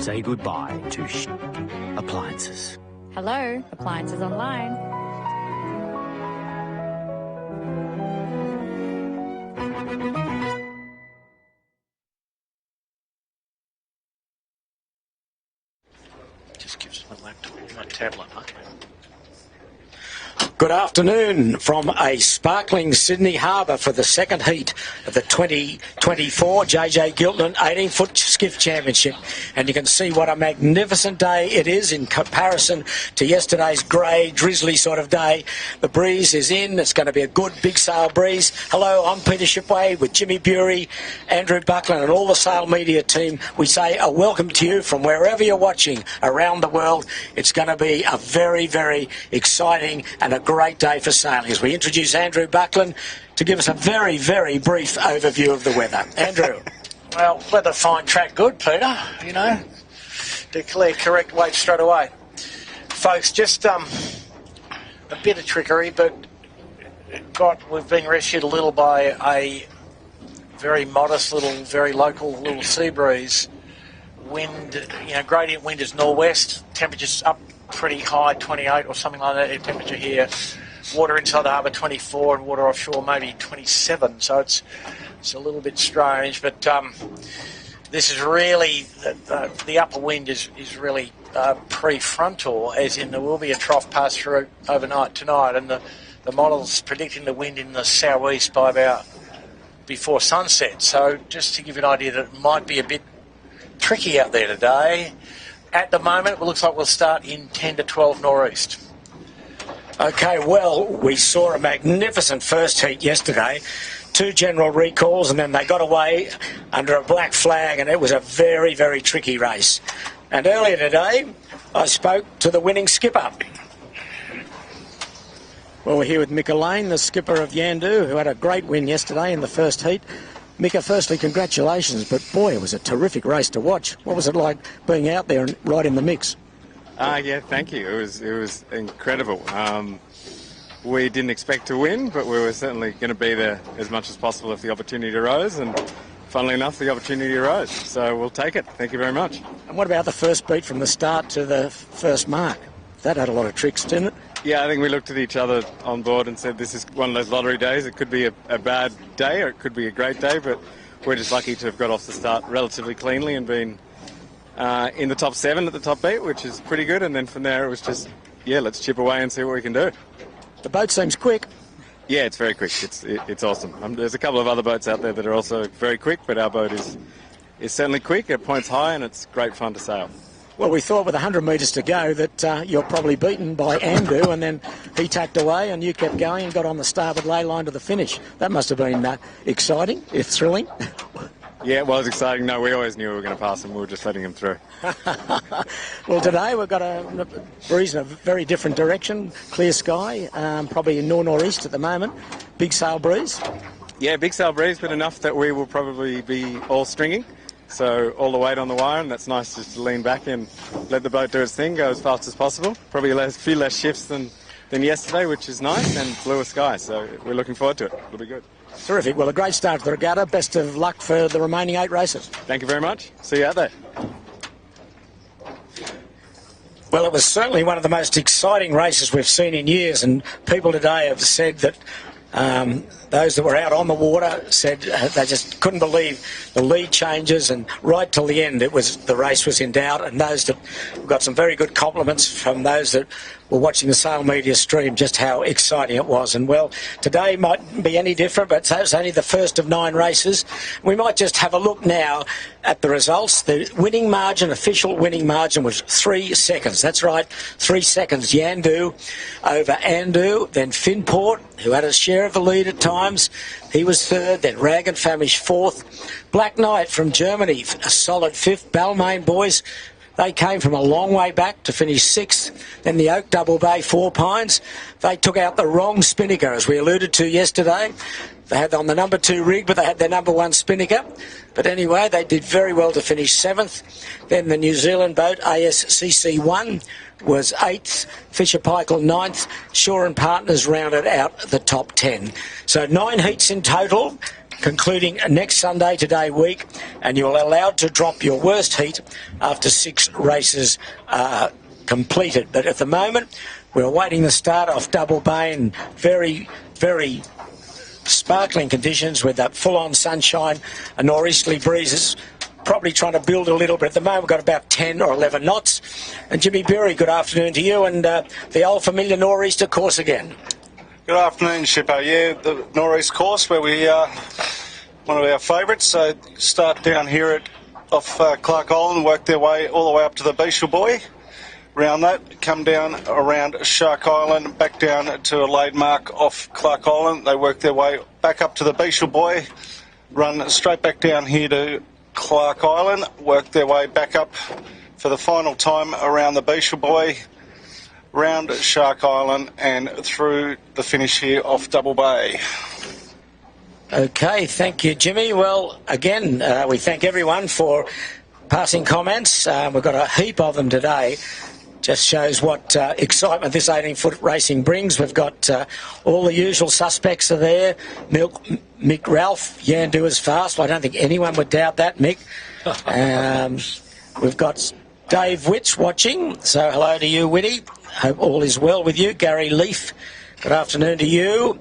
say goodbye to appliances. Hello, Appliances Online. Just gives my laptop, my tablet, huh? Good afternoon from a sparkling Sydney Harbour for the second heat of the 2024 JJ Giltinan 18-foot skiff championship. And you can see what a magnificent day it is in comparison to yesterday's grey, drizzly sort of day. The breeze is in. It's going to be a good big sail breeze. Hello, I'm Peter Shipway with Jimmy Bury, Andrew Buckland and all the sail media team. We say a welcome to you from wherever you're watching around the world. It's going to be a very, very exciting and a great day for sailing as we introduce Andrew Buckland to give us a very, very brief overview of the weather. Andrew. Well, weather fine, track good, Peter, you know. Declare correct weight straight away. Folks, just a bit of trickery, but we've been rescued a little by a very modest little, very local little sea breeze. Wind, you know, gradient wind is northwest, temperature's up pretty high, 28 or something like that, temperature here. Water inside the harbour 24 and water offshore maybe 27, so it's a little bit strange, but this is really, the upper wind is really prefrontal, as in there will be a trough pass through overnight tonight, and the model's predicting the wind in the southeast by about before sunset, so just to give you an idea that it might be a bit tricky out there today. At the moment, it looks like we'll start in 10 to 12 nor'east. Okay, well, we saw a magnificent first heat yesterday. 2 general recalls, and then they got away under a black flag, and it was a very, very tricky race. And earlier today, I spoke to the winning skipper. Well, we're here with Mika Lane, the skipper of Yandu, who had a great win yesterday in the first heat. Mika, firstly, congratulations, but boy, it was a terrific race to watch. What was it like being out there and right in the mix? Yeah, thank you. It was incredible. We didn't expect to win, but we were certainly going to be there as much as possible if the opportunity arose, and funnily enough, the opportunity arose. So we'll take it. Thank you very much. And what about the first beat from the start to the first mark? That had a lot of tricks, didn't it? Yeah, I think we looked at each other on board and said this is one of those lottery days. It could be a bad day or it could be a great day, but we're just lucky to have got off the start relatively cleanly and been in the top 7 at the top beat, which is pretty good. And then from there it was just, yeah, let's chip away and see what we can do. The boat seems quick. Yeah, it's very quick. It's awesome. There's a couple of other boats out there that are also very quick, but our boat is certainly quick. It points high and it's great fun to sail. Well, we thought with 100 metres to go that you're probably beaten by Andu, and then he tacked away and you kept going and got on the starboard lay line to the finish. That must have been exciting, if thrilling. Yeah, it was exciting. No, we always knew we were going to pass him. We were just letting him through. Well, today we've got a breeze in a very different direction. Clear sky, probably in north-northeast at the moment. Big sail breeze. Yeah, big sail breeze, but enough that we will probably be all stringing. So all the weight on the wire, and that's nice just to lean back and let the boat do its thing, go as fast as possible. Probably a few less shifts than yesterday, which is nice, and bluer sky. So we're looking forward to it. It'll be good. Terrific. Well, a great start to the regatta. Best of luck for the remaining 8 races. Thank you very much. See you out there. Well, it was certainly one of the most exciting races we've seen in years, and people today have said that those that were out on the water said they just couldn't believe the lead changes, and right till the end the race was in doubt, and those that got some very good compliments from those that were watching the sail media stream just how exciting it was. And well, today might be any different, but it's only the first of 9 races. We might just have a look now at the results. The winning margin, official winning margin, was 3 seconds. That's right, 3 seconds. Yandu over Andu, then Finport, who had a share of the lead at times. He was 3rd, then Rag and Famish 4th. Black Knight from Germany, a solid 5th. Balmain boys, they came from a long way back to finish 6th. Then the Oak Double Bay 4 Pines. They took out the wrong spinnaker, as we alluded to yesterday. They had on the number 2 rig, but they had their number 1 spinnaker. But anyway, they did very well to finish 7th. Then the New Zealand boat, ASCC1, was 8th. Fisher Paykel 9th. Shaw and Partners rounded out the top 10. So 9 heats in total. concluding next Sunday, today week, and you're allowed to drop your worst heat after 6 races are completed. But at the moment, we're awaiting the start off Double Bay in very, very sparkling conditions with that full-on sunshine and nor'easterly breezes. Probably trying to build a little bit. At the moment, we've got about 10 or 11 knots. And Jimmy Berry, good afternoon to you, and the old familiar nor'easter course again. Good afternoon, Shippo. Yeah, the nor'east course where we are one of our favourites. So start down here off Clark Island, work their way all the way up to the Beetle Buoy. Round that, come down around Shark Island, back down to a landmark off Clark Island. They work their way back up to the Beetle Buoy, run straight back down here to Clark Island, work their way back up for the final time around the Beetle Buoy, round Shark Island and through the finish here off Double Bay. Okay, thank you, Jimmy. Well, again, we thank everyone for passing comments. We've got a heap of them today. Just shows what excitement this 18-foot racing brings. We've got all the usual suspects are there. Mick Ralph, Yandu is fast. I don't think anyone would doubt that, Mick. We've got Dave Witch watching. So hello to you, Witty. Hope all is well with you. Gary Leaf, good afternoon to you.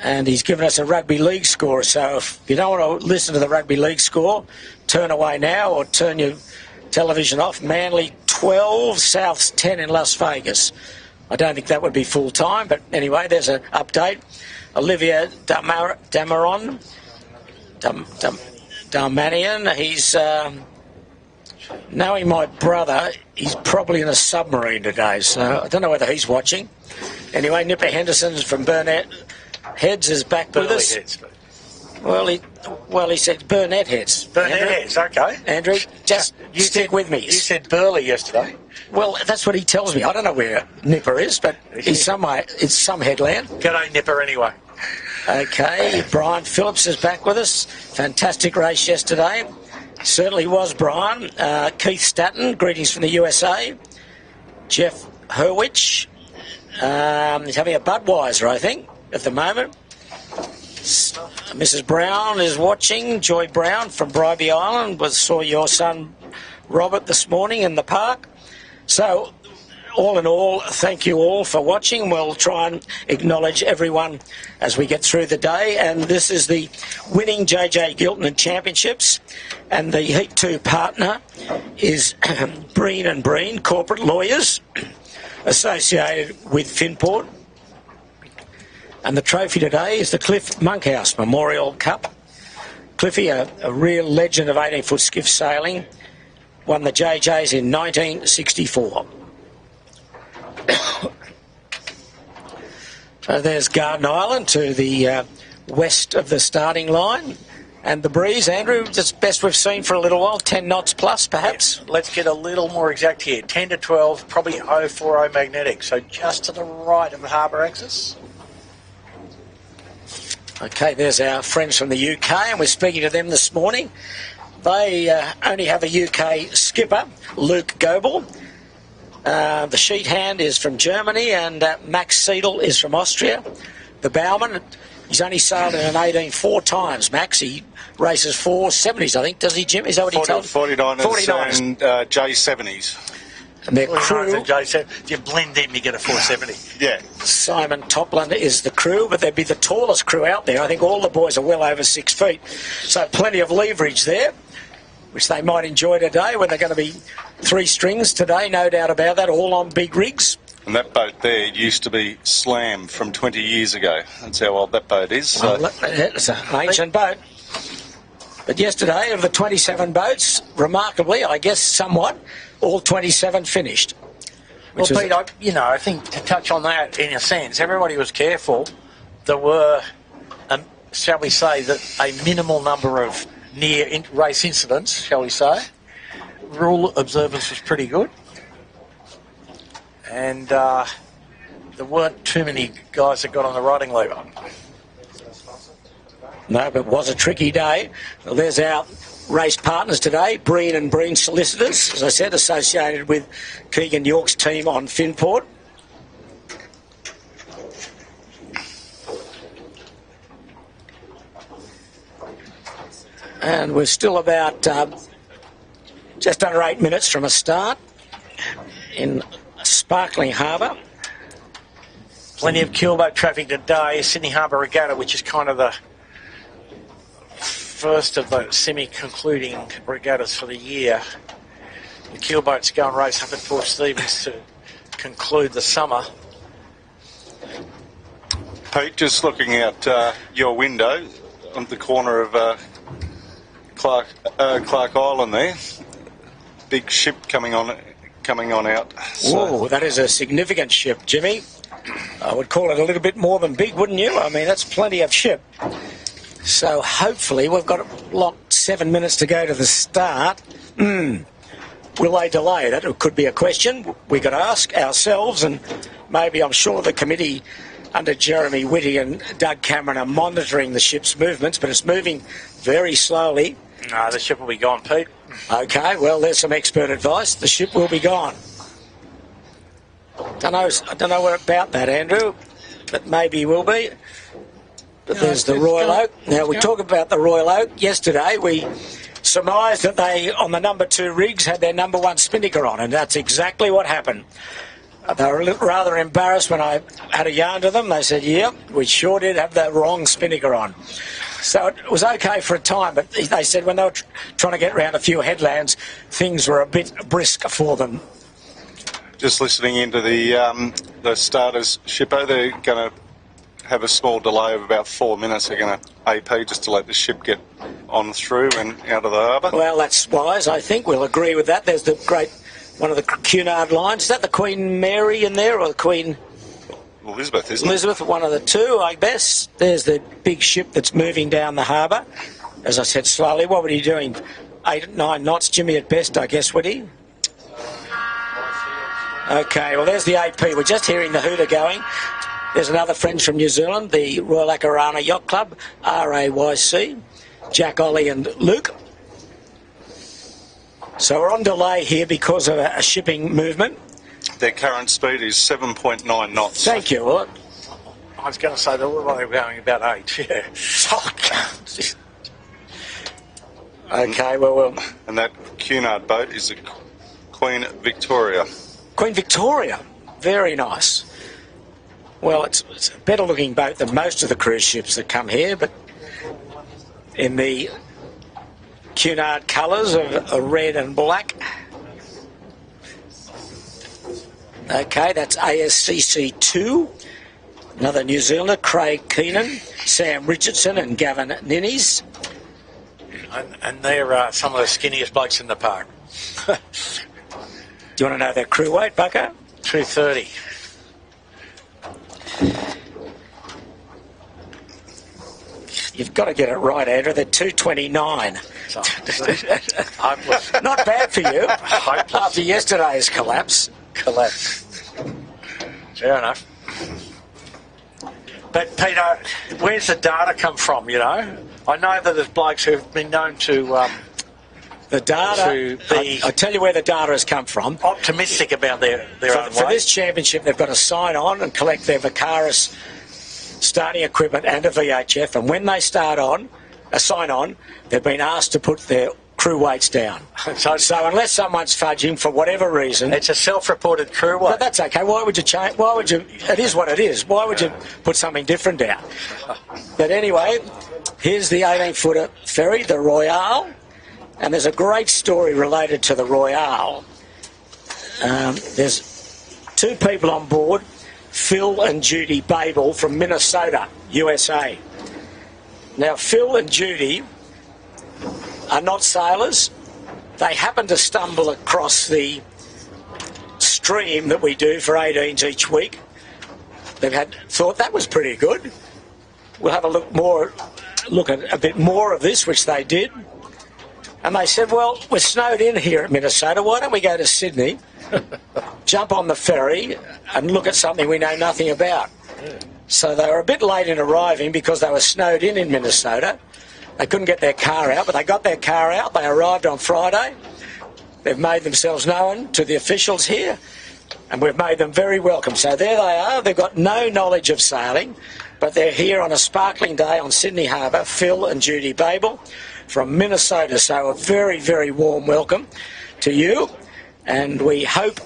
And he's given us a rugby league score. So if you don't want to listen to the rugby league score, turn away now or turn your television off. Manly 12, Souths 10 in Las Vegas. I don't think that would be full time, but anyway, there's an update. Olivia Damanian, he's knowing my brother, he's probably in a submarine today, so I don't know whether he's watching. Anyway, Nipper Henderson from Burnett Heads is back with us. Heads. Well, he said Burnett Heads. Burnett Andrew, Heads, okay. Andrew, just stick with me. You said Burley yesterday. Well, that's what he tells me. I don't know where Nipper is, but he's somewhere. It's some headland. G'day, Nipper, anyway. Okay, Brian Phillips is back with us. Fantastic race yesterday. Certainly was, Brian. Keith Statton, greetings from the USA. Jeff Hurwich. He's having a Budweiser, I think, at the moment. Mrs. Brown is watching. Joy Brown from Bribey Island. Saw your son Robert this morning in the park. So, all in all, thank you all for watching. We'll try and acknowledge everyone as we get through the day. And this is the winning JJ Giltinan Championships. And the Heat 2 partner is Breen and Breen, corporate lawyers associated with Finport. And the trophy today is the Cliff Monkhouse Memorial Cup. Cliffy, a real legend of 18-foot skiff sailing, won the JJs in 1964. So there's Garden Island to the west of the starting line. And the breeze, Andrew, it's best we've seen for a little while, 10 knots plus, perhaps? Yes. Let's get a little more exact here. 10 to 12, probably 040 magnetic, so just to the right of the harbour axis. Okay, there's our friends from the UK, and we're speaking to them this morning. They only have a UK skipper, Luke Goebel. The sheet hand is from Germany, and Max Seidel is from Austria. The bowman, he's only sailed in an 18 4 times, Max. He races 470s, I think. Does he, Jim? Is that what he told? 49ers and J70s. And their crew... If you blend in, you get a 470. Yeah. Simon Topland is the crew, but they'd be the tallest crew out there. I think all the boys are well over 6 feet. So plenty of leverage there, which they might enjoy today when they're going to be 3 strings today, no doubt about that, all on big rigs. And that boat there used to be Slam from 20 years ago. That's how old that boat is. So. Well, it's an ancient boat. But yesterday, of the 27 boats, remarkably, I guess somewhat, all 27 finished. Well, Pete, I think to touch on that in a sense, everybody was careful. There were, shall we say, that a minimal number of near race incidents, shall we say. Rule observance was pretty good. And there weren't too many guys that got on the riding lever. No, but it was a tricky day. Well, there's our race partners today, Breen and Breen Solicitors, as I said, associated with Keegan York's team on Finport. And we're still about just under 8 minutes from a start in sparkling harbour. Plenty of keelboat traffic today. Sydney Harbour Regatta, which is kind of the first of the semi-concluding regattas for the year. The keelboats go and race up at Port Stephens to conclude the summer. Pete, just looking out your window on the corner of Clark Island there. Big ship coming on out. Whoa, that is a significant ship, Jimmy. I would call it a little bit more than big, wouldn't you? I mean, that's plenty of ship. So hopefully we've got 7 minutes to go to the start. Will they delay that? It could be a question we could ask ourselves, and maybe I'm sure the committee under Jeremy Whitty and Doug Cameron are monitoring the ship's movements, but it's moving very slowly. No, the ship will be gone, Pete. Okay, well, there's some expert advice. The ship will be gone. I don't know about that, Andrew, but maybe he will be. But there's the Royal Oak. Now, we talked about the Royal Oak yesterday. We surmised that they, on the number 2 rigs, had their number 1 spinnaker on, and that's exactly what happened. They were rather embarrassed when I had a yarn to them. They said, yep, we sure did have the wrong spinnaker on. So it was okay for a time, but they said when they were trying to get around a few headlands, things were a bit brisk for them. Just listening into the starters, Shippo, they're going to have a small delay of about 4 minutes. They're going to AP just to let the ship get on through and out of the harbour. Well, that's wise, I think. We'll agree with that. There's the great, one of the Cunard lines. Is that the Queen Mary in there, or the Queen Elizabeth, isn't Elizabeth, one of the two, I guess. There's the big ship that's moving down the harbour. As I said, slowly. What were you doing? 8, 9 knots, Jimmy, at best, I guess, would he? Okay, well, there's the AP. We're just hearing the hooter going. There's another friend from New Zealand, the Royal Akarana Yacht Club, RAYC, Jack, Ollie and Luke. So we're on delay here because of a shipping movement. Their current speed is 7.9 knots. Thank you. Well, I was going to say they were going about 8, yeah. Okay, well... And that Cunard boat is the Queen Victoria. Queen Victoria. Very nice. Well, it's a better looking boat than most of the cruise ships that come here, but in the Cunard colours of red and black. Okay, that's ASCC 2. Another New Zealander, Craig Keenan, Sam Richardson and Gavin Ninnies. And they're some of the skinniest blokes in the park. Do you want to know their crew weight, Bucko? 230. You've got to get it right, Andrew. They're 229. Hopeless. Not bad for you. Hopeless. After yesterday's collapse. Fair enough. But, Peter, where's the data come from, you know? I know that there's blokes who've been known to... the data, to be I tell you where the data has come from. optimistic about their own For way. this championship, they've got to sign on and collect their Vicaris starting equipment and a VHF. And when they sign on, they've been asked to put their crew weights down. So unless someone's fudging for whatever reason... It's a self-reported crew weight. But that's okay. Why would you change? Why would you... It is what it is. Why would you put something different down? But anyway, here's the 18-footer ferry, the Royale. And there's a great story related to the Royale. There's 2 people on board, Phil and Judy Babel from Minnesota, USA. Now, Phil and Judy are not sailors. They happen to stumble across the stream that we do for 18s each week. They've thought that was pretty good. We'll have a look at a bit more of this, which they did. And they said, well, we're snowed in here at Minnesota. Why don't we go to Sydney, jump on the ferry and look at something we know nothing about? Yeah. So they were a bit late in arriving because they were snowed in Minnesota. They couldn't get their car out, but they got their car out. They arrived on Friday. They've made themselves known to the officials here, and we've made them very welcome. So there they are. They've got no knowledge of sailing, but they're here on a sparkling day on Sydney Harbour. Phil and Judy Babel from Minnesota. So a very, very warm welcome to you, and we hope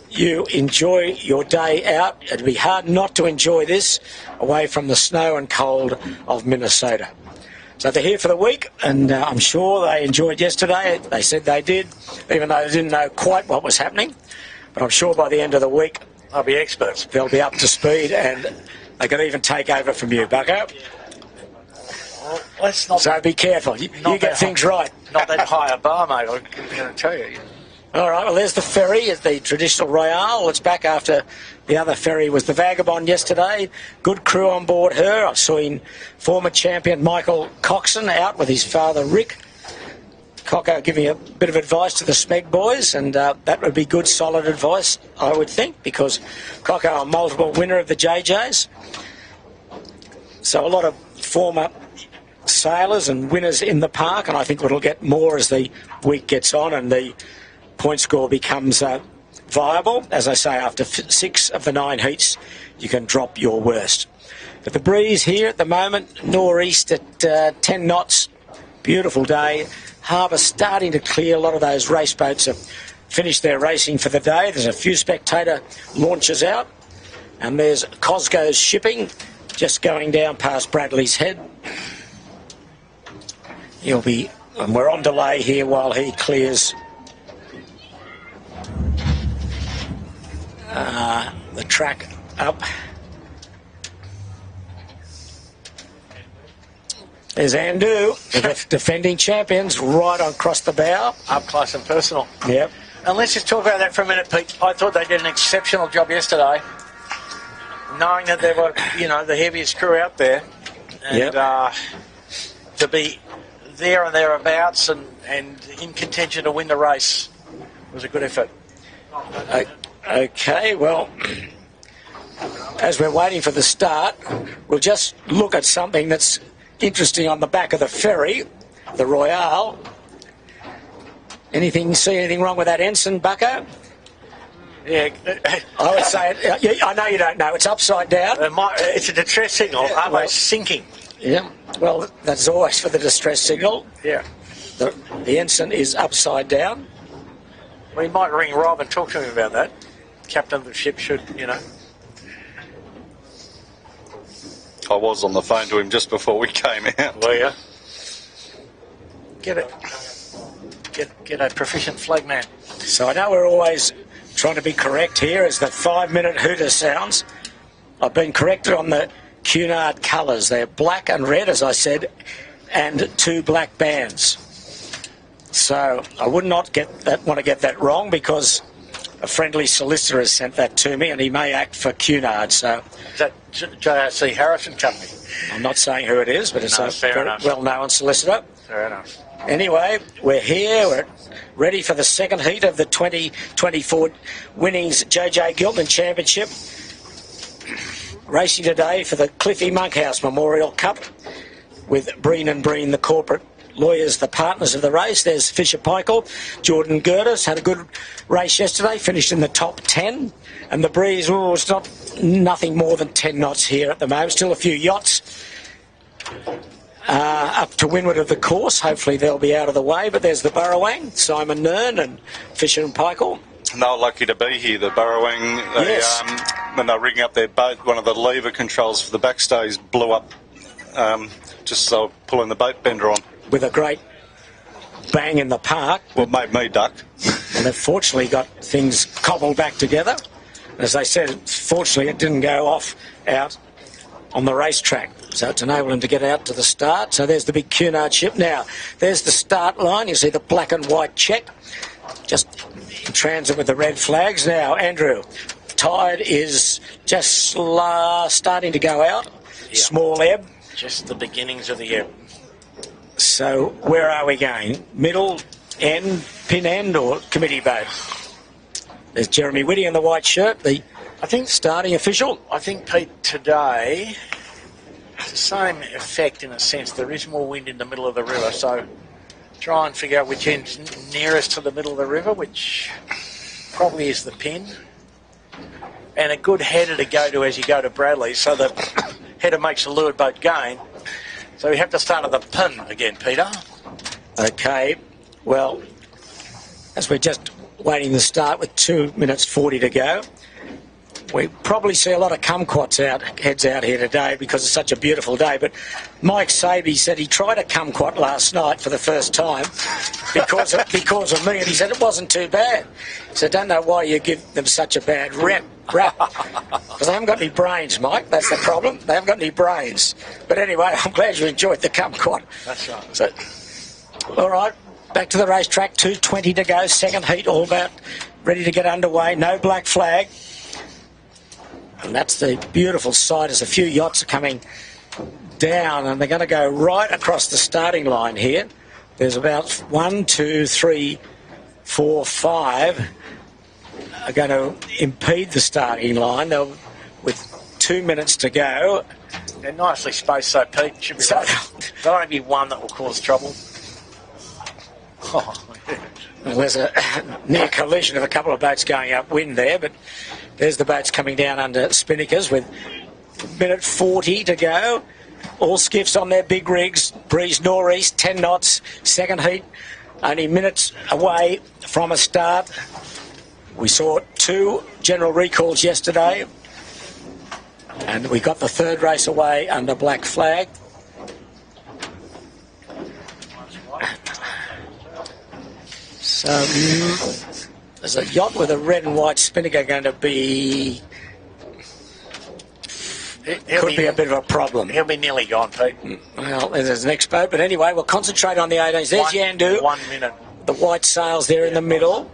you enjoy your day out. It'd be hard not to enjoy this away from the snow and cold of Minnesota. So they're here for the week, and I'm sure they enjoyed yesterday. They said they did, even though they didn't know quite what was happening. But I'm sure by the end of the week, They'll be experts. they'll be up to speed, and they can even take over from you, Bucko. Well, let's not. So be careful. You get things right. Not that high a bar, mate. I'm going to tell you. All right, well, there's the ferry, the traditional Royale. It's back after the other ferry was the Vagabond yesterday. Good crew on board her. I've seen former champion Michael Coxon out with his father Rick. Coco giving a bit of advice to the Smeg boys, and that would be good, solid advice, I would think, because Coco a multiple winner of the JJs. So a lot of former sailors and winners in the park, and I think it'll get more as the week gets on and the point score becomes viable. As I say, after 6 of the 9 heats, you can drop your worst. But the breeze here at the moment, nor'east at 10 knots, beautiful day. Harbour starting to clear. A lot of those race boats have finished their racing for the day. There's a few spectator launches out, and there's Cosgo's shipping just going down past Bradley's Head. He'll be, and we're on delay here while he clears the track up. There's Andu, the defending champions, right across the bow. Up close and personal. Yep. And let's just talk about that for a minute, Pete. I thought they did an exceptional job yesterday, knowing that they were, the heaviest crew out there. And to be there and thereabouts and in contention to win the race was a good effort. Okay, well, as we're waiting for the start, we'll just look at something that's interesting on the back of the ferry, the Royale. See anything wrong with that ensign, Bucko? Yeah. I would say, I know you don't know, it's upside down. It's a distress signal, almost sinking. Yeah, well, that's always for the distress signal. Yeah. The ensign is upside down. We might ring Rob and talk to him about that. Captain of the ship should, I was on the phone to him just before we came out. Were you? Get a proficient flagman. So I know we're always trying to be correct here as the 5-minute hooter sounds. I've been corrected on the Cunard colours. They're black and red, as I said, and 2 black bands. So I would not want to get that wrong, because a friendly solicitor has sent that to me, and he may act for Cunard. So is that JRC Harrison Company? I'm not saying who it is, but it's a very enough. well-known solicitor. Fair enough. Anyway, we're here. We're ready for the second heat of the 2024 Winnings JJ Giltinan Championship. Racing today for the Cliffy Monkhouse Memorial Cup with Breen and Breen, the corporate lawyers, the partners of the race. There's Fisher Paykel. Jordan Gertis had a good race yesterday, finished in the top 10. And the breeze, it's nothing more than 10 knots here at the moment. Still a few yachts up to windward of the course. Hopefully they'll be out of the way. But there's the Burrowang, Simon Nern and Fisher and Paykel. And they were lucky to be here, the Burrowang. Yes. When they were rigging up their boat, one of the lever controls for the backstays blew up just so pulling the boat bender on. With a great bang in the park. Well, it made me duck. And they've fortunately got things cobbled back together. As they said, fortunately it didn't go off out on the racetrack. So it's enabled them to get out to the start. So there's the big Cunard ship. Now, there's the start line. You see the black and white check. Just in transit with the red flags. Now, Andrew, tide is just starting to go out. Yeah. Small ebb. Just the beginnings of the ebb. So where are we going? Middle end, pin end, or committee boat? There's Jeremy Whitty in the white shirt, the starting official. I think, Pete, today it's the same effect in a sense. There is more wind in the middle of the river, so try and figure out which end's nearest to the middle of the river, which probably is the pin. And a good header to go to as you go to Bradley, so the header makes the leeward boat gain. So we have to start at the pin again, Peter. Okay, well, as we're just waiting to start with 2 minutes 40 to go, we probably see a lot of kumquats heads out here today because it's such a beautiful day. But Mike Sabey said he tried a kumquat last night for the first time because of me, and he said it wasn't too bad. So I don't know why you give them such a bad rap. Because they haven't got any brains, Mike. That's the problem. They haven't got any brains. But anyway, I'm glad you enjoyed the kumquat. That's right. So, all right, back to the racetrack. 2:20 to go. Second heat, all about ready to get underway. No black flag. And that's the beautiful sight as a few yachts are coming down, and they're going to go right across the starting line here. There's about 1, 2, 3, 4, 5 are going to impede the starting line. With 2 minutes to go. They're nicely spaced, so Pete should be right. There'll only be one that will cause trouble. Oh, yeah. Well, there's a near collision of a couple of boats going upwind there, but there's the boats coming down under spinnakers with minute 40 to go. All skiffs on their big rigs. Breeze northeast, 10 knots. Second heat, only minutes away from a start. We saw 2 general recalls yesterday, and we got the third race away under black flag. So there's a yacht with a red and white spinnaker going to be... Could be a bit of a problem. He'll be nearly gone, Pete. Well, there's the next boat, but anyway, we'll concentrate on the 18s. There's Yandu. 1 minute. The white sails there in the middle.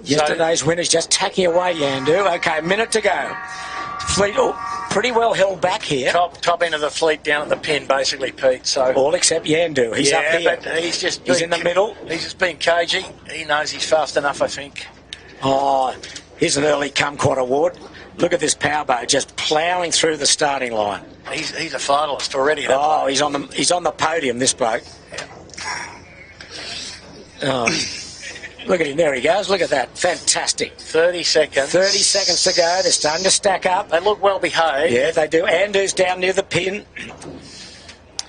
Yesterday's winner's just tacking away, Yandu. Okay, a minute to go. Fleet pretty well held back here. Top end of the fleet down at the pin, basically, Pete. So all except Yandu. He's up here. But he's in the middle. He's just being cagey. He knows he's fast enough, I think. Oh, here's an early kumquat award. Look at this powerboat just ploughing through the starting line. He's a finalist already. Oh, he's on the podium, this bloke. Oh. Look at him, there he goes. Look at that. Fantastic. 30 seconds. 30 seconds to go. They're starting to stack up. They look well behaved. Yeah, they do. Andu's down near the pin.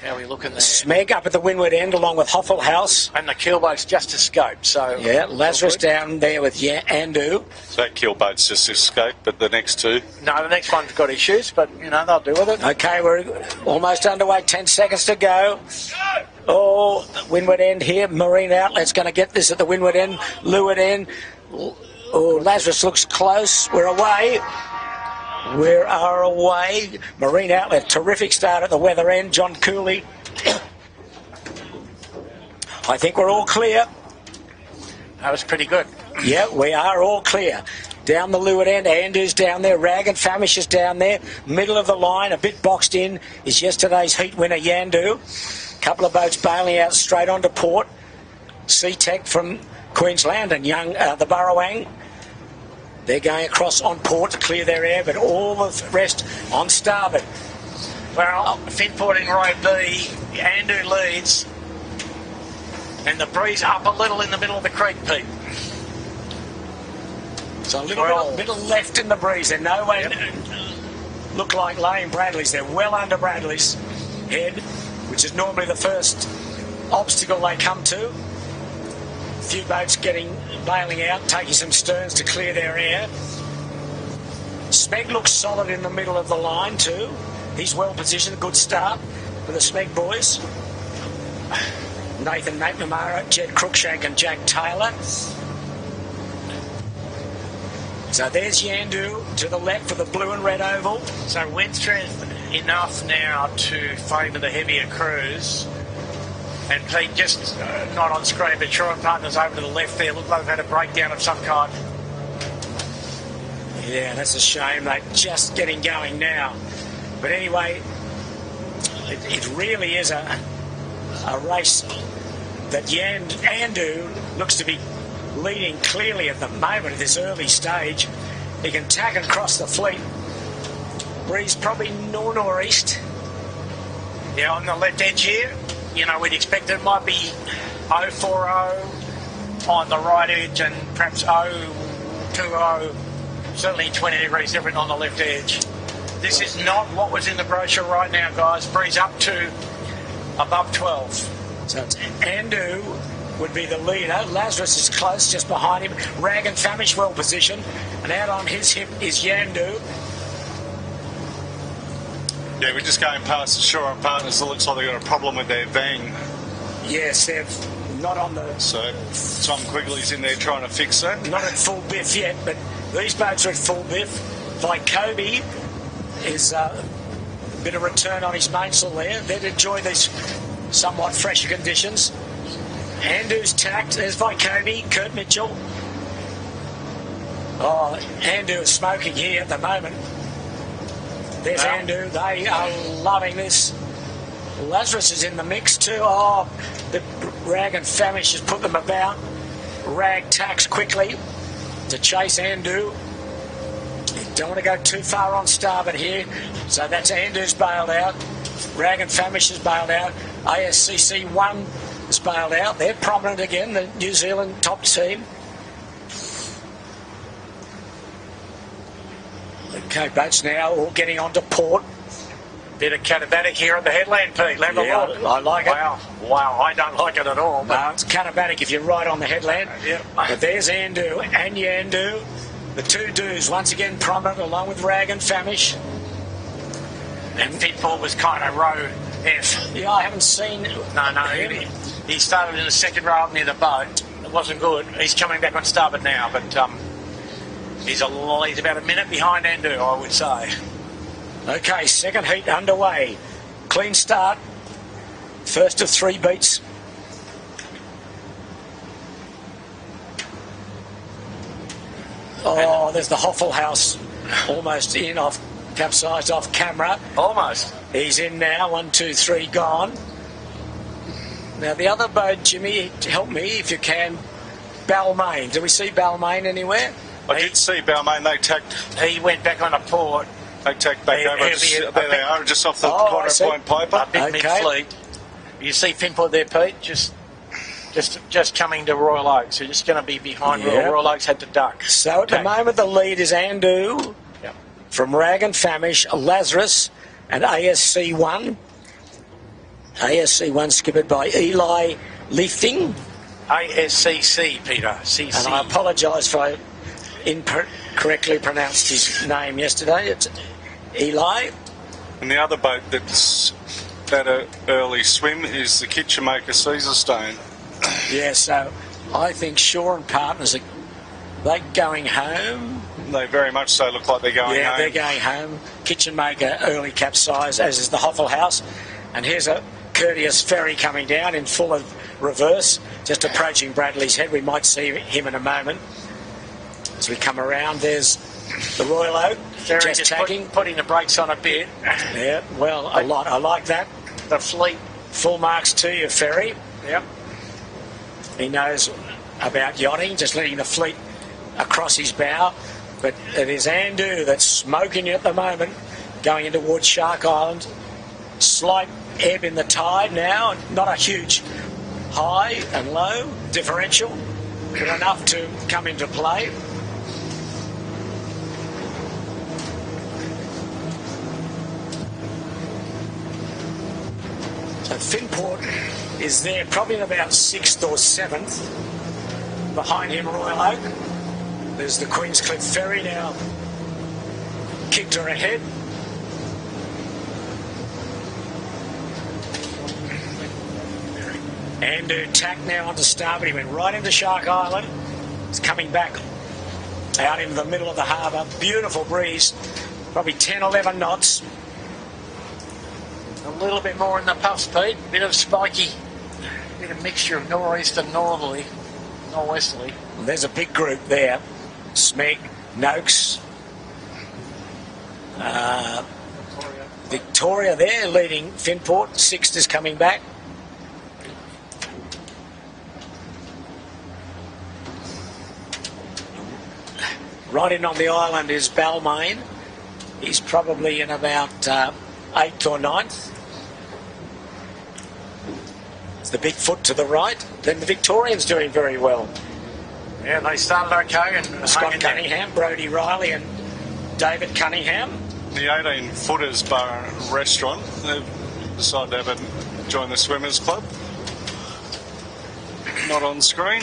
How are we looking there? Smeg up at the windward end along with Hoffel House. And the keelboat's just escaped, so... Yeah, Lazarus down there with Andu. So that keelboat's just escaped, but the next two? No, the next one's got issues, but, you know, they'll do with it. Okay, we're almost underway. 10 seconds to go. Oh, windward end here. Marine Outlet's going to get this at the windward end. Leeward end. Oh, Lazarus looks close. We're away. We are away. Marine Outlet, terrific start at the weather end. John Cooley. I think we're all clear. That was pretty good. Yeah, we are all clear. Down the leeward end, Andu's down there. Rag and Famish is down there. Middle of the line, a bit boxed in, is yesterday's heat winner, Yandu. Couple of boats bailing out straight onto port. Sea-Tech from Queensland and Young, the Burrowang. They're going across on port to clear their air, but all the rest on starboard. Well, Finport in row B, Andu leads. And the breeze up a little in the middle of the creek, Pete. So a little left in the breeze. They're no way look like laying Bradley's. They're well under Bradley's head, which is normally the first obstacle they come to. A few boats bailing out, taking some sterns to clear their air. Smeg looks solid in the middle of the line too. He's well positioned, good start for the Smeg boys. Nathan McNamara, Jed Crookshank and Jack Taylor. So there's Yandu to the left for the blue and red oval. So wind strength enough now to favour the heavier crews. And Pete, just not on screen, but Shore Partners over to the left there. Look like they've had a breakdown of some kind. Yeah, that's a shame. They're just getting going now. But anyway, it really is a race that Andu looks to be leading clearly at the moment at this early stage. He can tack across the fleet. Breeze probably northeast. Yeah, on the left edge here. You know, we'd expect it might be 040 on the right edge and perhaps 020, certainly 20 degrees different on the left edge. This is not what was in the brochure right now, guys. Breeze up to above 12. So it's Andu would be the leader. Lazarus is close, just behind him. Rag and Famish well positioned. And out on his hip is Yandu. Yeah, we're just going past the Shore and Partners. It looks like they've got a problem with their vang. Yes, they've not on the... So Tom Quigley's in there trying to fix that. Not at full biff yet, but these boats are at full biff. Like Kobe is a bit of return on his mainsail there. They'd enjoy these somewhat fresher conditions. Andu's tacked. There's Vykobi, Kurt Mitchell. Oh, Andu is smoking here at the moment. There's Andu. They are loving this. Lazarus is in the mix too. Oh, the Rag and Famish has put them about. Rag tacks quickly to chase Andu. Don't want to go too far on starboard here. So that's Andu's bailed out. Rag and Famish is bailed out. ASCC 1 is bailed out. They're prominent again, the New Zealand top team. Okay, boats now all getting onto port. Bit of catabatic here at the headland, Pete. Yeah, I like it. Wow, I don't like it at all. No, it's catabatic if you're right on the headland. Yeah. But there's Andu and Yandu. The two doos once again prominent along with Rag and Famish. And Fitport was kind of row F. Yeah, I haven't seen... No, he started in the second row up near the boat. It wasn't good. He's coming back on starboard now, but he's about a minute behind Andu, I would say. Okay, second heat underway. Clean start. First of 3 beats. Oh, there's the Hoffel House almost in, capsized off camera. Almost. He's in now, 1, 2, 3, gone. Now the other boat, Jimmy, help me if you can. Balmain. Do we see Balmain anywhere? I did see Balmain. They tacked. He went back on a port. They tacked back over. There they are, just off the corner of Point Piper. A bit mid-fleet. You see Finport there, Pete? Just coming to Royal Oaks. You're just going to be behind Royal Oaks. Had to duck. So at the moment the lead is Andu from Rag and Famish, Lazarus and ASC1. ASC1 skippered by Eli Lifting. ASCC, Peter. CC. And I apologise if I incorrectly pronounced his name yesterday. It's Eli. And the other boat that's at an early swim is the Kitchenmaker Caesarstone. Yeah, so I think Shaw and Partners, are they going home? They very much so look like they're going home. Yeah, they're going home. Kitchenmaker early capsize, as is the Hoffel House. And here's a courteous ferry coming down in full of reverse, just approaching Bradley's Head. We might see him in a moment. As we come around, there's the Royal Oak, Ferry just tacking. Putting the brakes on a bit. Yeah, well, a lot. I like that. The fleet. Full marks to you, Ferry. Yep. He knows about yachting, just letting the fleet across his bow. But it is Andu that's smoking you at the moment, going in towards Shark Island. Slight ebb in the tide now, not a huge high and low differential, but enough to come into play. So Finport is there probably in about 6th or 7th. Behind him, Royal Oak. There's the Queenscliff Ferry now. Kicked her ahead. Andu tack now onto starboard. He went right into Shark Island. He's coming back out into the middle of the harbour. Beautiful breeze. Probably 10, 11 knots. A little bit more in the puffs, Pete. Bit of spiky. Bit of mixture of northeast and northerly. Northwesterly. Well, there's a big group there. Smeg, Noakes, Victoria there leading Finport. Sixth is coming back. Right in on the island is Balmain. He's probably in about 8th or 9th. It's the big foot to the right. Then the Victorian's doing very well. Yeah, they started okay. And Scott Cunningham, Brodie Riley and David Cunningham. the 18 Footers Bar and Restaurant. They've decided to have join the Swimmers Club. Not on screen.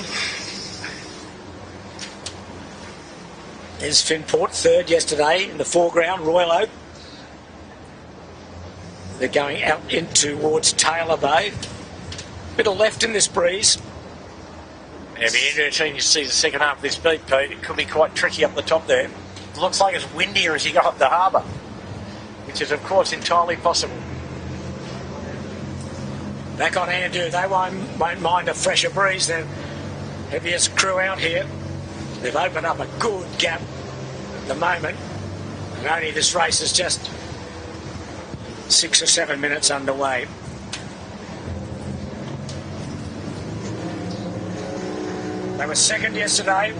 There's Finport, third yesterday in the foreground, Royal Oak. They're going out in towards Taylor Bay. Bit of left in this breeze. It'll be interesting to see the second half of this beat, Pete. It could be quite tricky up the top there. It looks like it's windier as you go up the harbour, which is, of course, entirely possible. Back on Andrew, they won't mind a fresher breeze. They're heaviest crew out here. They've opened up a good gap at the moment, and only this race is just 6 or 7 minutes underway. They were second yesterday.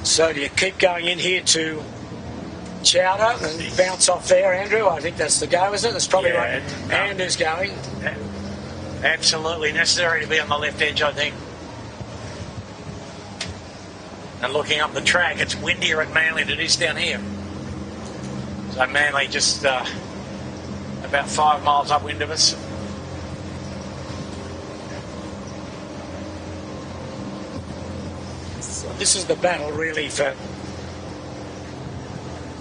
So do you keep going in here to Chowder and bounce off there, Andrew? I think that's the go, isn't it? That's probably right. Andrew's going. Absolutely necessary to be on the left edge, I think. And looking up the track, it's windier at Manly than it is down here. So Manly just about 5 miles upwind of us. This is the battle really for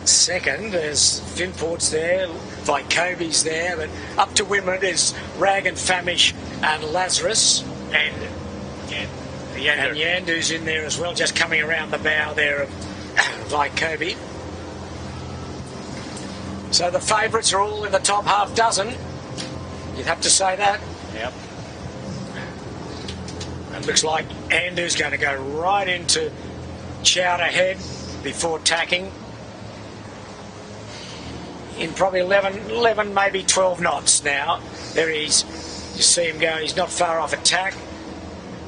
second. There's Finport's there, Vykovi's there, but up to Wimmera is Rag and Famish and Lazarus. And Yandu's in there as well, just coming around the bow there of Vykovi. So the favourites are all in the top half dozen. You'd have to say that. Yep. It looks like Andrew's going to go right into Chowder Head before tacking. In probably 11, maybe 12 knots now. There he is. You see him going, he's not far off attack.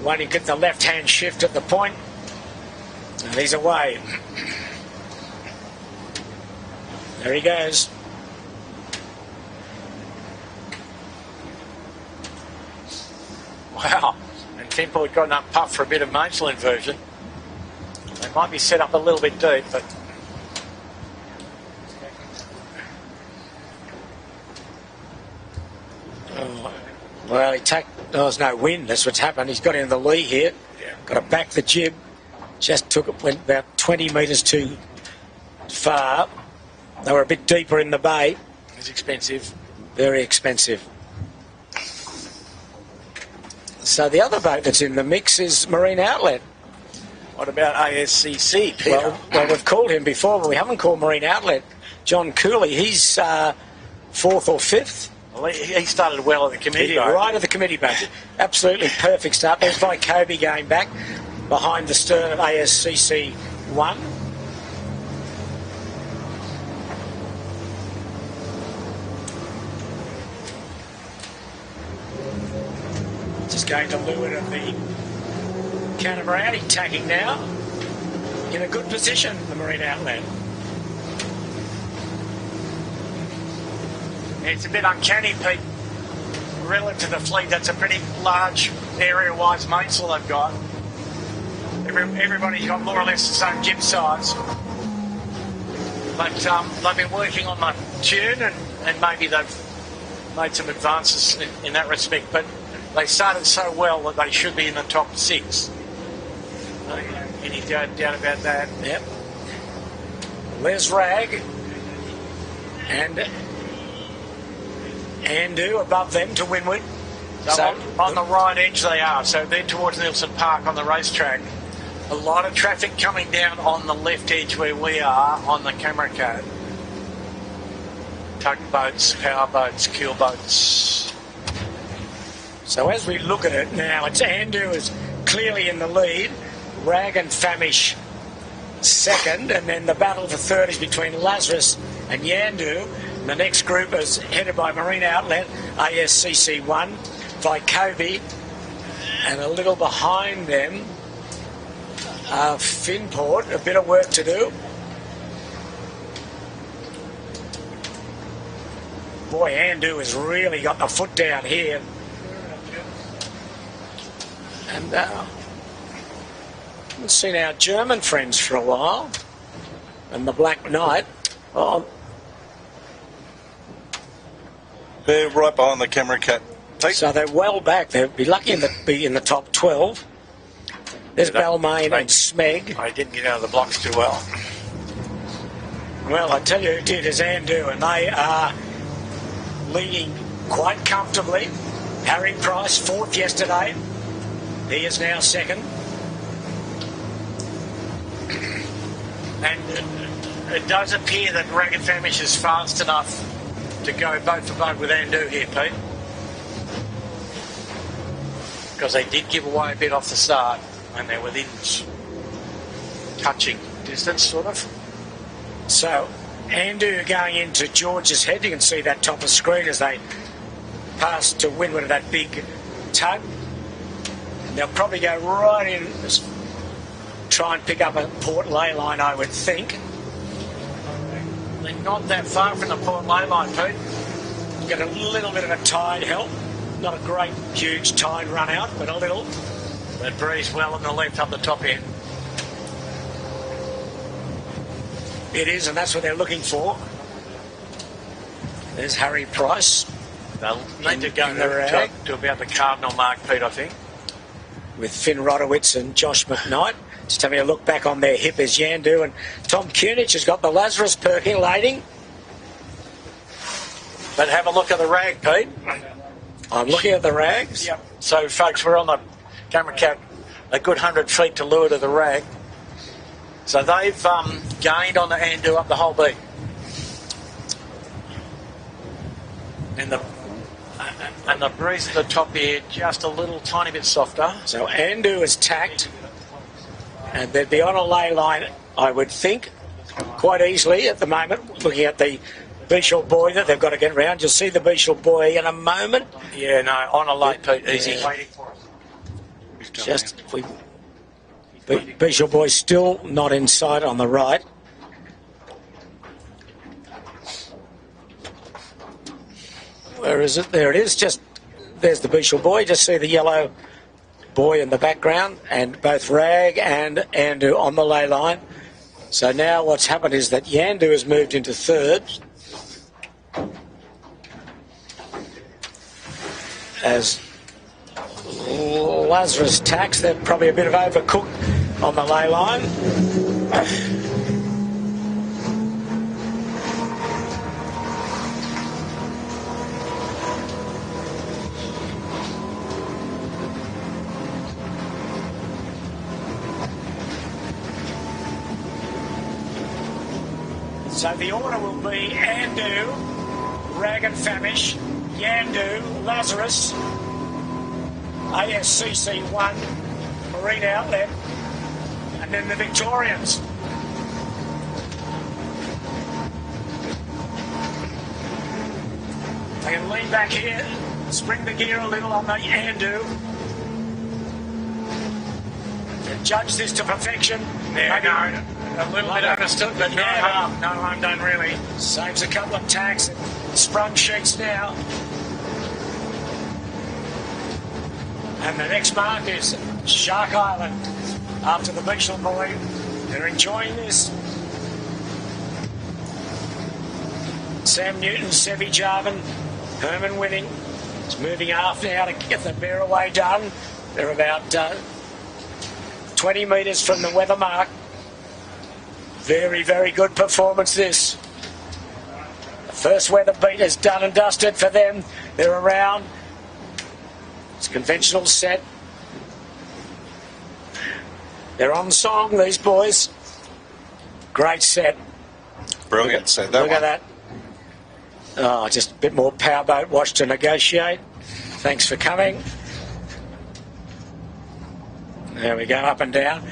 Waiting to get the left-hand shift at the point. And he's away. There he goes. Wow. And Finport got enough puff for a bit of marginal inversion. They might be set up a little bit deep, but... Well, he tacked. Oh, there's no wind. That's what's happened. He's got in the lee here. Yeah. Got to back the jib. Just took it, went about 20 metres too far. They were a bit deeper in the bay. It's expensive. Very expensive. So the other boat that's in the mix is Marine Outlet. What about ASCC, Peter? Well, we've called him before, but we haven't called Marine Outlet. John Cooley, he's 4th or 5th. Well, he started well at the committee boat. Right at the committee boat. Absolutely perfect start. There's Vykovi going back behind the stern of ASCC 1. Just going to leeward of the catamaran, tacking now. In a good position, the Marine Outlet. It's a bit uncanny, Pete. Relative to the fleet, that's a pretty large area-wise mainsail they've got. Everybody's got more or less the same jib size. But they've been working on the tune and maybe they've made some advances in that respect. But they started so well that they should be in the top 6. Any doubt about that? Yep. Les Rag and Andrew above them to windward. So on the right edge they are, so they're towards Nielsen Park on the racetrack. A lot of traffic coming down on the left edge where we are on the camera card. Tugboats, power boats, keel boats. So as we look at it now, it's Andrew is clearly in the lead, Rag and Famish second, and then the battle for third is between Lazarus and Yandu. The next group is headed by Marine Outlet, ASCC 1, Vykovi, and a little behind them, Finport, a bit of work to do. Boy, Andu has really got the foot down here. And haven't seen our German friends for a while. And the Black Knight. Oh, they're right behind the camera cat. so they're well back. They'll be lucky to be in the top 12. There's Balmain and Smeg. They didn't get out of the blocks too well. Well, I tell you who did is Andu, and they are leading quite comfortably. Harry Price, fourth yesterday. He is now second. And it does appear that Ragged Famish is fast enough to go boat for boat with Andu here, Pete. Because they did give away a bit off the start, and they're within touching distance, sort of. So, Andu going into George's Head. You can see that top of screen as they pass to windward of that big tug. And they'll probably go right in, try and pick up a Port Ley line, I would think. They're not that far from the Port Ley line, Pete. Get a little bit of a tide help. Not a great, huge tide run out, but a little. That breeze well on the left up the top end. It is, and that's what they're looking for. There's Harry Price. They'll need to go to about the cardinal mark, Pete, I think. With Finn Rodowitz and Josh McKnight. Just having a look back on their hip is Yandu, and Tom Kunich has got the Lazarus percolating. But have a look at the rag, Pete. I'm looking at the rags. Yep. So, folks, we're on the camera cat a good 100 feet to leeward of the rag. So they've gained on the Andu up the whole beat. And the breeze at the top here just a little tiny bit softer. So Andu is tacked, and they'd be on a ley line, I would think, quite easily at the moment, looking at the Beashel Buoy that they've got to get around. You'll see the Beashel Buoy in a moment. Yeah, no, on a late, Pete, easy. Yeah. Just, Beashel Buoy still not in sight on the right. Where is it? There it is. Just there's the Beashel Buoy. Just see the yellow buoy in the background, and both Rag and Andu on the ley line. So now what's happened is that Yandu has moved into third, as Lazarus tacks. They're probably a bit of overcooked on the ley line. So the order will be Andu, Rag and Famish, Yandu, Lazarus, ASCC 1, Marine Outlet, and then the Victorians. They can lean back here, spring the gear a little on the Andu, and judge this to perfection. Yeah, a little bit understood, but no harm done really. Saves a couple of tacks and sprung sheets now. And the next mark is Shark Island after the Beashel Buoy. They're enjoying this. Sam Newton, Sevi Jarvan, Herman winning. It's moving aft now to get the bear away done. They're about 20 metres from the weather mark. Very, very good performance this. The first weather beat is done and dusted for them. They're around. It's conventional set. They're on song, these boys. Great set. Brilliant set, Look at that. Oh, just a bit more powerboat watch to negotiate. Thanks for coming. There we go, up and down.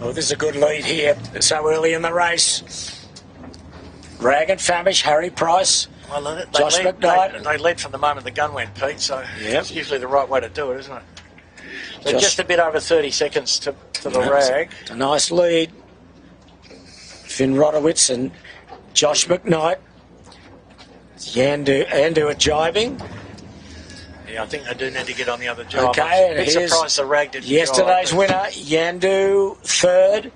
Oh, this is a good lead here, so early in the race. Rag and Famish, Harry Price, Josh McKnight. They led from the moment the gun went, Pete, so Yep. it's usually the right way to do it, isn't it? They're just a bit over 30 seconds to the Rag. It's a nice lead. Finn Rodowitz and Josh McKnight. Yandu are jiving. Yeah, I think they do need to get on the other job. Okay, I'm a bit here's surprised the rag didn't yesterday's jive. winner, Yandu, third,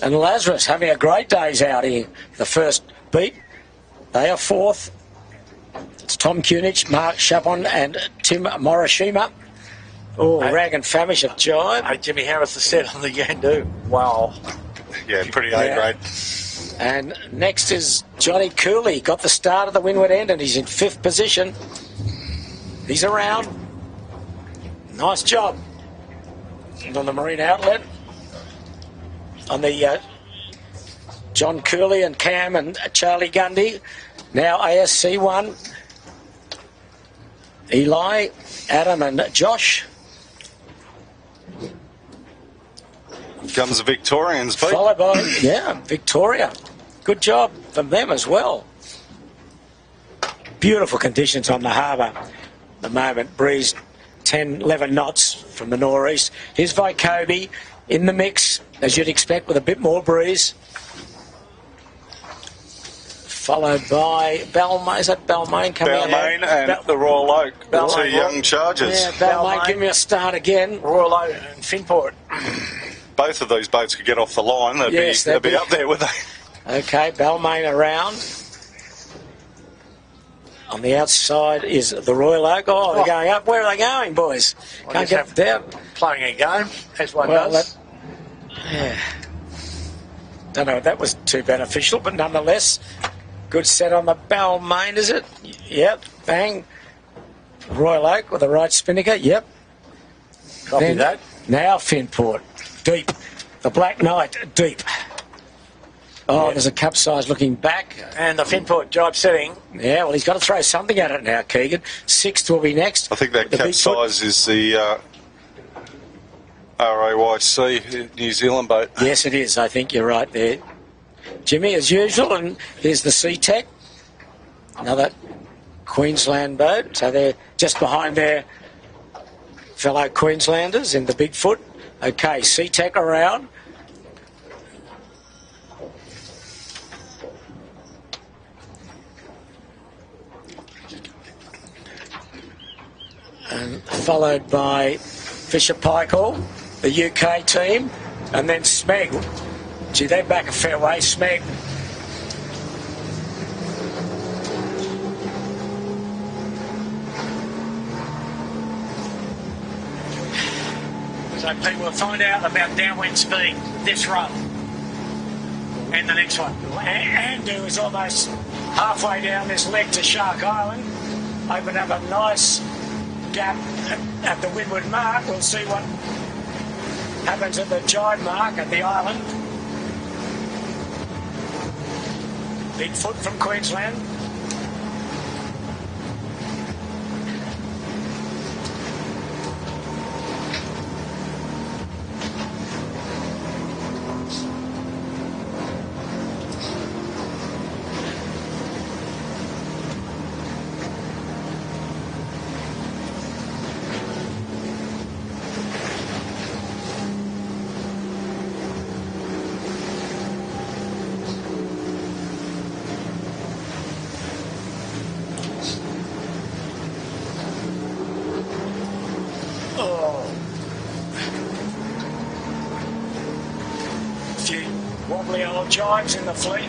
and Lazarus having a great day's outing. The first beat, they are fourth. It's Tom Kunich, Mark Chapon, and Tim Morishima. Oh, Rag and Famish have jived. Hey, Jimmy Harris has said on the Yandu. Wow. Yeah, pretty A-grade. And next is Johnny Cooley. Got the start of the windward end, and he's in 5th position. He's around. Nice job. And on the Marine Outlet, on the John Cooley and Cam and Charlie Gundy. Now ASC1. Eli, Adam and Josh. Comes the Victorians, Pete. Followed by, Victoria. Good job from them as well. Beautiful conditions on the harbour. The moment, breeze 10, 11 knots from the northeast. Here's Vycobi in the mix, as you'd expect, with a bit more breeze. Followed by Balmain. Is that Balmain coming out? Balmain and the Royal Oak, the two young chargers. Yeah, Balmain, give me a start again. Royal Oak and Finport. Both of these boats could get off the line. They'd be up there, would they? Okay, Balmain around. On the outside is the Royal Oak. Oh, they're going up. Where are they going, boys? Can't get down. Playing a game, as one does. Don't know if that was too beneficial, but nonetheless, good set on the Balmain, is it? Yep, bang. Royal Oak with the right spinnaker, yep. Copy that. Now Finport, deep. The Black Knight, deep. Oh, there's a capsize looking back. And the Finport jibe setting. Yeah, well, he's got to throw something at it now, Keegan. 6th will be next. I think that capsize is the RAYC New Zealand boat. Yes, it is. I think you're right there, Jimmy, as usual. And here's the SeaTech, another Queensland boat. So they're just behind their fellow Queenslanders in the Bigfoot. Okay, SeaTech around. And followed by Fisher Paykel, the UK team, and then Smeg. Gee, they're back a fair way, Smeg. So people will find out about downwind speed this run and the next one. Andu is almost halfway down this leg to Shark Island. Opened up a nice gap at the windward mark. We'll see what happens at the jibe mark at the island. Bigfoot from Queensland. Wobbly old jibes in the fleet.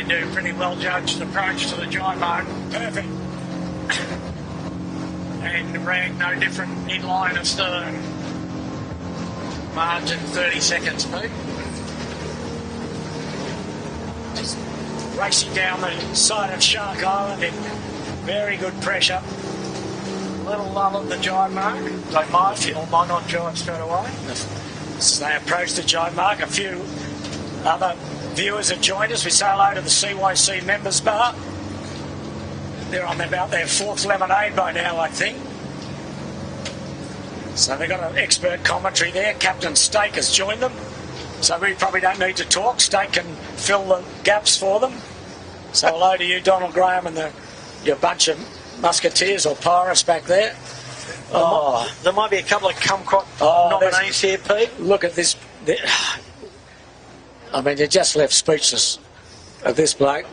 Yandu, pretty well judged approach to the jibe mark. Perfect. And the rag no different in line astern. Margin 30 seconds, Pete. Just racing down the side of Shark Island in very good pressure. Little lull at the jibe mark. They might or might not jibe straight away. As they approach the jibe mark, a few other viewers have joined us. We say hello to the CYC members bar. They're on about their fourth lemonade by now, I think. So they've got an expert commentary there. Captain Stake has joined them. So we probably don't need to talk. Stake can fill the gaps for them. So hello to you, Donald Graham, and your bunch of musketeers or pirates back there. There might be a couple of kumquat nominees here, Pete. Look at this. I mean, you're just left speechless of this bloke.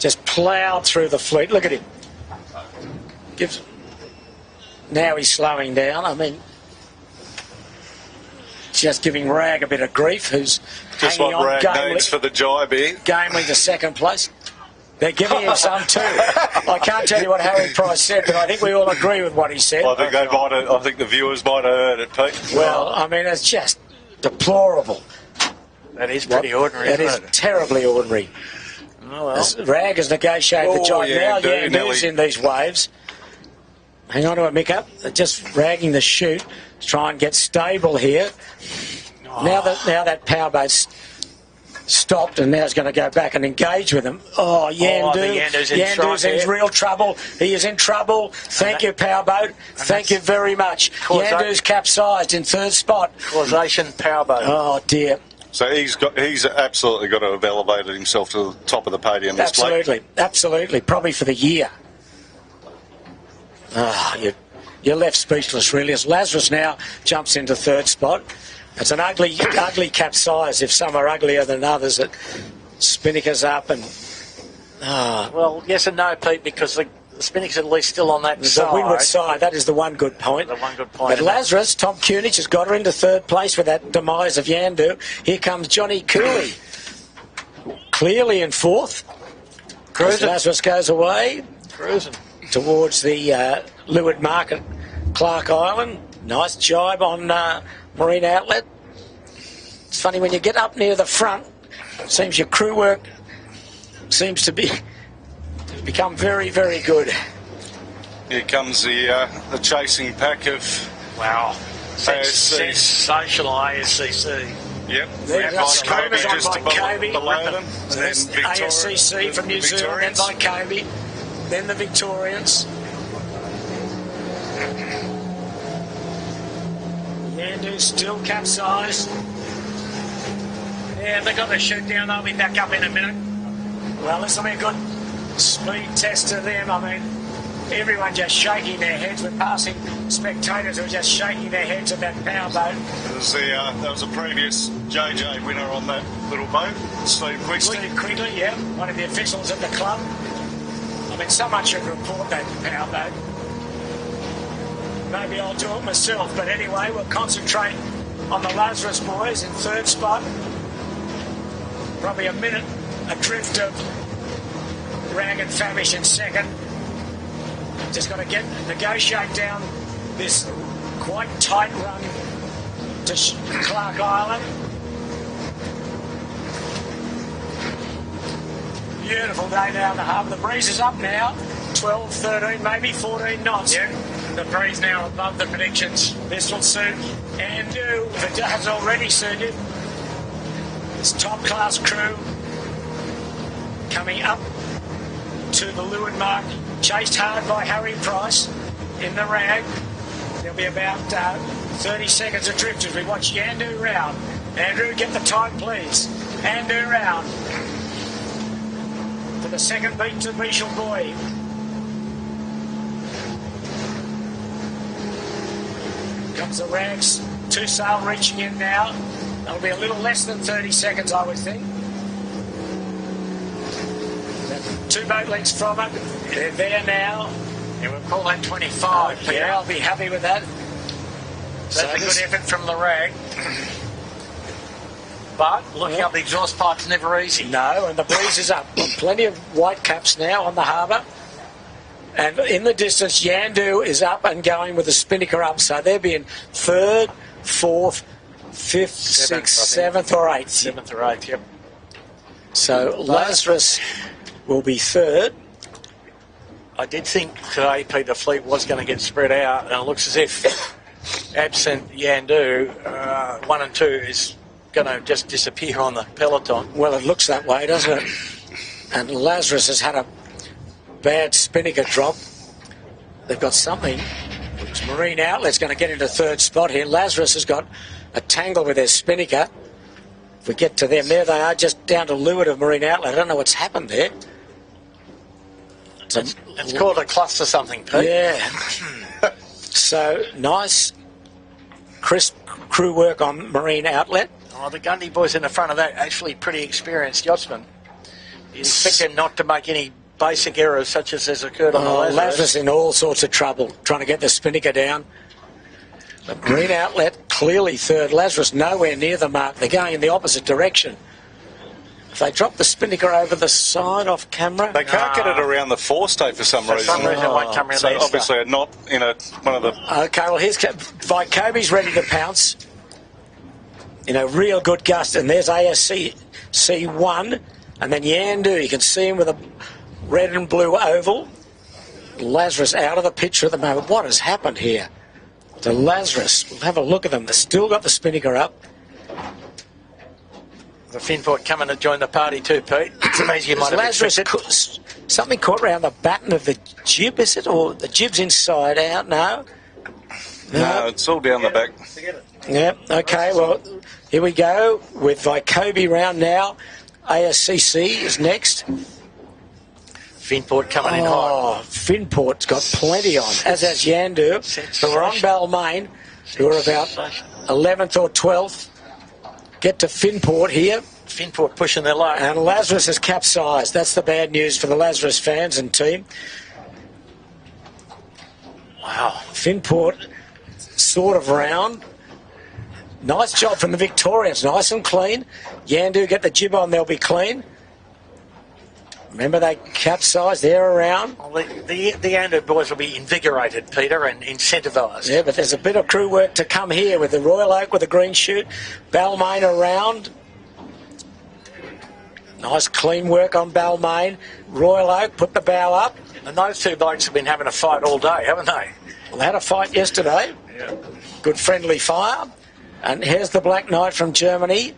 Just ploughed through the fleet. Look at him. Now he's slowing down. I mean, just giving Rag a bit of grief, who's just hanging what on Rag needs for the jibe here. Gamely to second place. They're giving him some too. I can't tell you what Harry Price said, but I think we all agree with what he said. I think the viewers might have heard it, Pete. Well, I mean, it's just deplorable. That is pretty ordinary. That is terribly ordinary. Oh, well. Rag has negotiated the job. Yeah, Now Yandu's in these waves. Hang on to it, Mick up. They're just ragging the chute to try and get stable here. Now that powerboat's stopped and now he's going to go back and engage with him. Yandu's in real trouble. He is in trouble. Thank you, powerboat. Thank you very much. Yandu's capsized in third spot. Causation, powerboat. Oh, dear. So he's absolutely got to have elevated himself to the top of the podium. Absolutely. Probably for the year. You're left speechless, really, as Lazarus now jumps into third spot. It's an ugly capsize. If some are uglier than others, it Spinnaker's up and... Well, yes and no, Pete, because the Spinnaker's at least still on that side. The windward side, that is the one good point. But Lazarus, Tom Kunich, has got her into third place with that demise of Yandu. Here comes Johnny Cooley. Clearly in fourth. As Lazarus goes away. Cruising. Towards the Leeward Market, Clark Island. Nice jibe on Marine Outlet. It's funny, when you get up near the front, it seems your crew work seems to become very, very good. Here comes the chasing pack of... Wow. ASC. Sensational ASCC. Yep. They've got screamers on just by Kobe. below them. So there's ASCC from New Zealand, then by Kobe. Then the Victorians. Yandu's still capsized. Yeah, they've got the chute down. They'll be back up in a minute. Well, this will be a good speed test to them. I mean, everyone just shaking their heads. We're passing spectators who are just shaking their heads at that powerboat. That was a previous JJ winner on that little boat, Steve Quigley. Steve Quigley, yeah, one of the officials at the club. I mean, someone should report that powerboat. Maybe I'll do it myself, but anyway, we'll concentrate on the Lazarus boys in third spot. Probably a minute adrift of Rag and Famish in second. Just got to negotiate down this quite tight run to Clark Island. Beautiful day down the harbour. The breeze is up now, 12, 13, maybe 14 knots. Yeah. The breeze now above the predictions. This will suit Yandu, if it has already suited. This top-class crew coming up to the Leeward Mark, chased hard by Harry Price in the Rag. There'll be about 30 seconds adrift as we watch Yandu round. Andrew, get the time, please. Yandu round. To the second beat to Michel Boy. Comes the Rags, two sail reaching in now. That'll be a little less than 30 seconds, I would think. Two boat lengths from it. They're there now. Yeah, we'll call that 25. Yeah, I'll be happy with that. That's a good effort from the Rag. But looking up the exhaust pipe's never easy. No, and the breeze is up. Plenty of white caps now on the harbour. And in the distance, Yandu is up and going with the Spinnaker up. So they're being third, fourth, fifth, sixth, seventh or eighth. Seventh or eighth, yep. So Lazarus will be third. I did think today Peter Fleet was going to get spread out, and it looks as if, absent Yandu, 1 and 2 is going to just disappear on the peloton. Well, it looks that way, doesn't it? And Lazarus has had a bad Spinnaker drop. They've got something. Looks Marine Outlet's going to get into third spot here. Lazarus has got a tangle with their Spinnaker. If we get to them, there they are, just down to leeward of Marine Outlet. I don't know what's happened there. It's called a cluster something, Pete. Yeah. So, nice, crisp crew work on Marine Outlet. Oh, the Gundy boys in the front of that, actually pretty experienced yachtsmen. You expect them not to make any basic errors such as has occurred on the Lazarus. Lazarus in all sorts of trouble, trying to get the Spinnaker down. But Marine Outlet clearly third. Lazarus nowhere near the mark. They're going in the opposite direction. If they drop the Spinnaker over the side off camera... They can't get it around the forestay for some reason. For some reason it won't come around so there. obviously they're not in one of the... Okay, well, here's... Vykobi's ready to pounce. In a real good gust. And there's ASC C1. And then Yandu, you can see him with a red and blue oval. Lazarus out of the picture at the moment. What has happened here to Lazarus? We'll have a look at them. They've still got the Spinnaker up. The Finport coming to join the party too, Pete. As you might have Lazarus something caught around the batten of the jib, is it? Or the jib's inside out? No, it's all down the back. Yeah, okay, well, here we go with Vykobi round now. ASCC is next. Finport coming in hot. Finport's got plenty on, as has Yandu, who are on Balmain, who are about 11th or 12th. Get to Finport here. Finport pushing their luck. And Lazarus has capsized. That's the bad news for the Lazarus fans and team. Wow. Finport sort of round. Nice job from the Victorians. Nice and clean. Yandu get the jib on, they'll be clean. Remember they capsized, they're around. Well, the Yandu boys will be invigorated, Peter, and incentivised. Yeah, but there's a bit of crew work to come here with the Royal Oak with the green chute. Balmain around. Nice clean work on Balmain. Royal Oak put the bow up. And those two blokes have been having a fight all day, haven't they? Well, they had a fight yesterday. Yeah. Good friendly fire. And here's the Black Knight from Germany.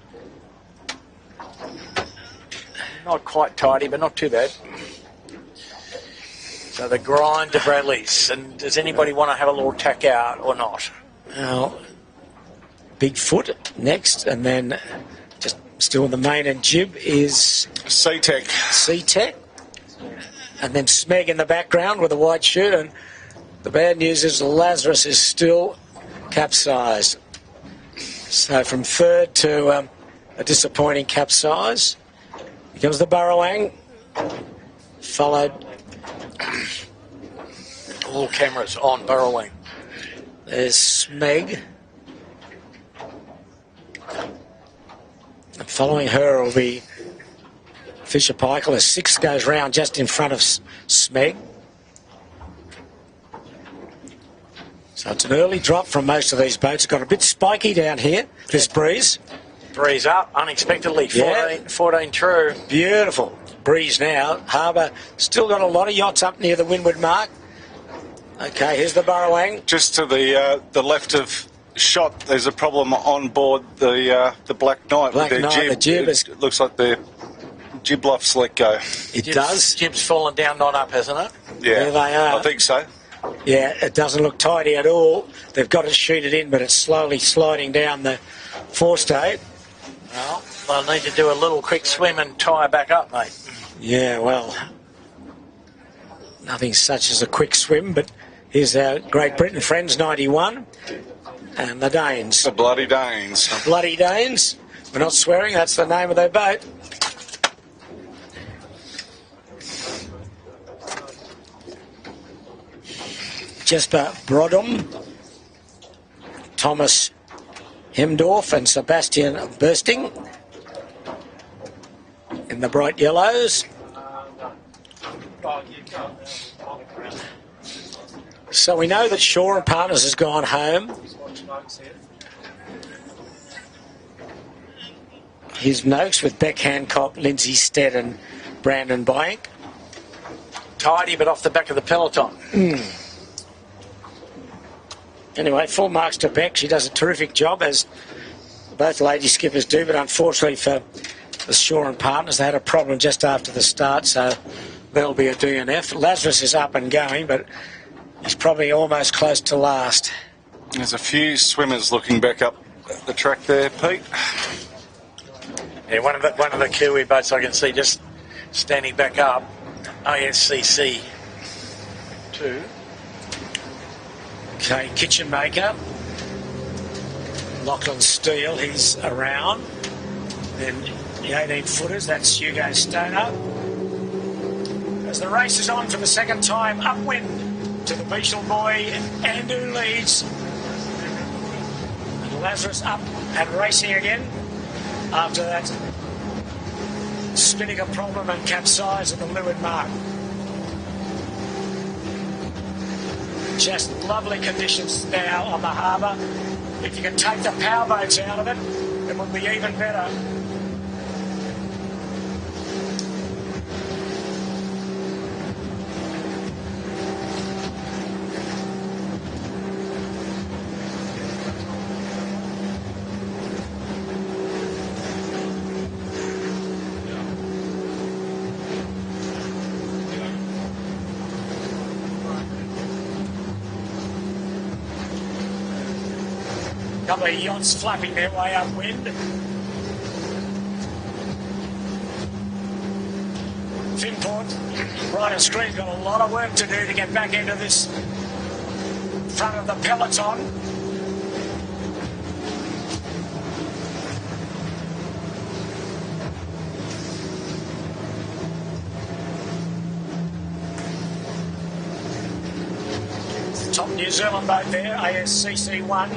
Not quite tidy, but not too bad. So the grind to Bradley's. And does anybody want to have a little tack out or not? Now, Bigfoot next, and then just still in the main and jib is C-Tech. And then Smeg in the background with a white chute. And the bad news is Lazarus is still capsized. So from third to a disappointing capsize. Here comes the Burrowang, followed. All cameras on Burrowang. There's Smeg. And following her will be Fisher Paykel as sixth goes round just in front of Smeg. So it's an early drop from most of these boats. It's got a bit spiky down here, this breeze. Breeze up unexpectedly, 14 true. Beautiful breeze now. Harbour still got a lot of yachts up near the windward mark. Okay, here's the Burrowang. Just to the left of shot, there's a problem on board the Black Knight with their jib. The jib it looks like their jib luff's let go. It does. Jib's fallen down, not up, hasn't it? Yeah, there they are. I think so. Yeah, it doesn't look tidy at all. They've got to shoot it in, but it's slowly sliding down the forestay. Well, they'll need to do a little quick swim and tie back up, mate. Yeah, well, nothing such as a quick swim, but here's our Great Britain friends, 91, and the Danes. The Bloody Danes. The Bloody Danes. We're not swearing, that's the name of their boat. Jesper Brodum, Thomas Hemdorf and Sebastian Bursting in the bright yellows. So we know that Shaw and Partners has gone home. Here's Noakes with Beck Hancock, Lindsay Stead and Brandon Blank. Tidy, but off the back of the peloton. Anyway, full marks to Beck. She does a terrific job, as both lady skippers do, but unfortunately for the Shaw and Partners, they had a problem just after the start, so there'll be a DNF. Lazarus is up and going, but he's probably almost close to last. There's a few swimmers looking back up the track there, Pete. Yeah, one of the Kiwi boats I can see just standing back up. ISCC 2. Okay, Kitchen Maker. Lachlan Steele, he's around. Then the 18-footers, that's Hugo Stoner. As the race is on for the second time, upwind to the Beetle Boy, Andu leads. And Lazarus up and racing again after that spinnaker problem and capsize at the Leeward Mark. Just lovely conditions now on the harbour. If you can take the power boats out of it, it would be even better. Couple of yachts flapping their way upwind. Finport, right and screen's got a lot of work to do to get back into this front of the peloton. Top New Zealand boat there, ASCC 1.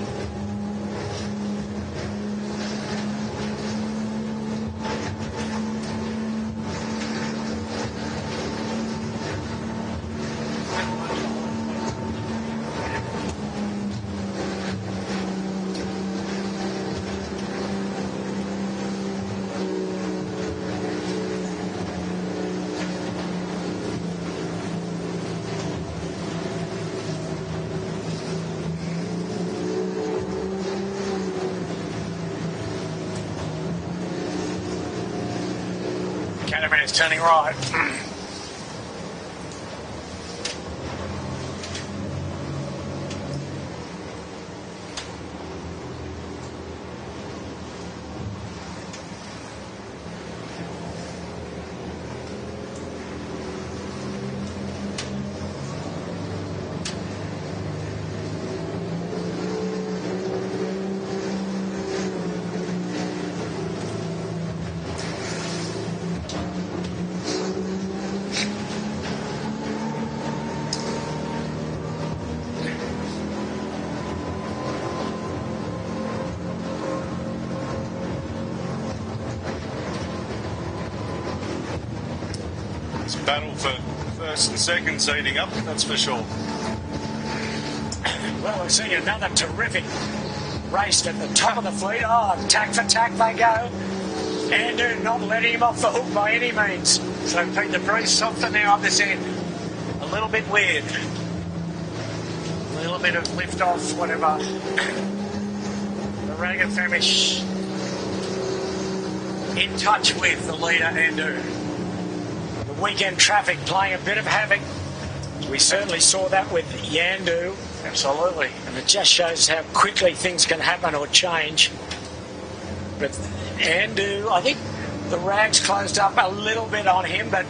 Catamaran's turning right. Battle for first and second seating up, that's for sure. Well, we're seeing another terrific race at the top of the fleet. Oh, tack for tack they go. Andu not letting him off the hook by any means. So Pete, the breeze softer now up this end. A little bit weird. A little bit of lift off, whatever. The Ragged Famish in touch with the leader, Andu. Weekend traffic playing a bit of havoc. We certainly saw that with Yandu. Absolutely. And it just shows how quickly things can happen or change. But Yandu, I think the rags closed up a little bit on him, but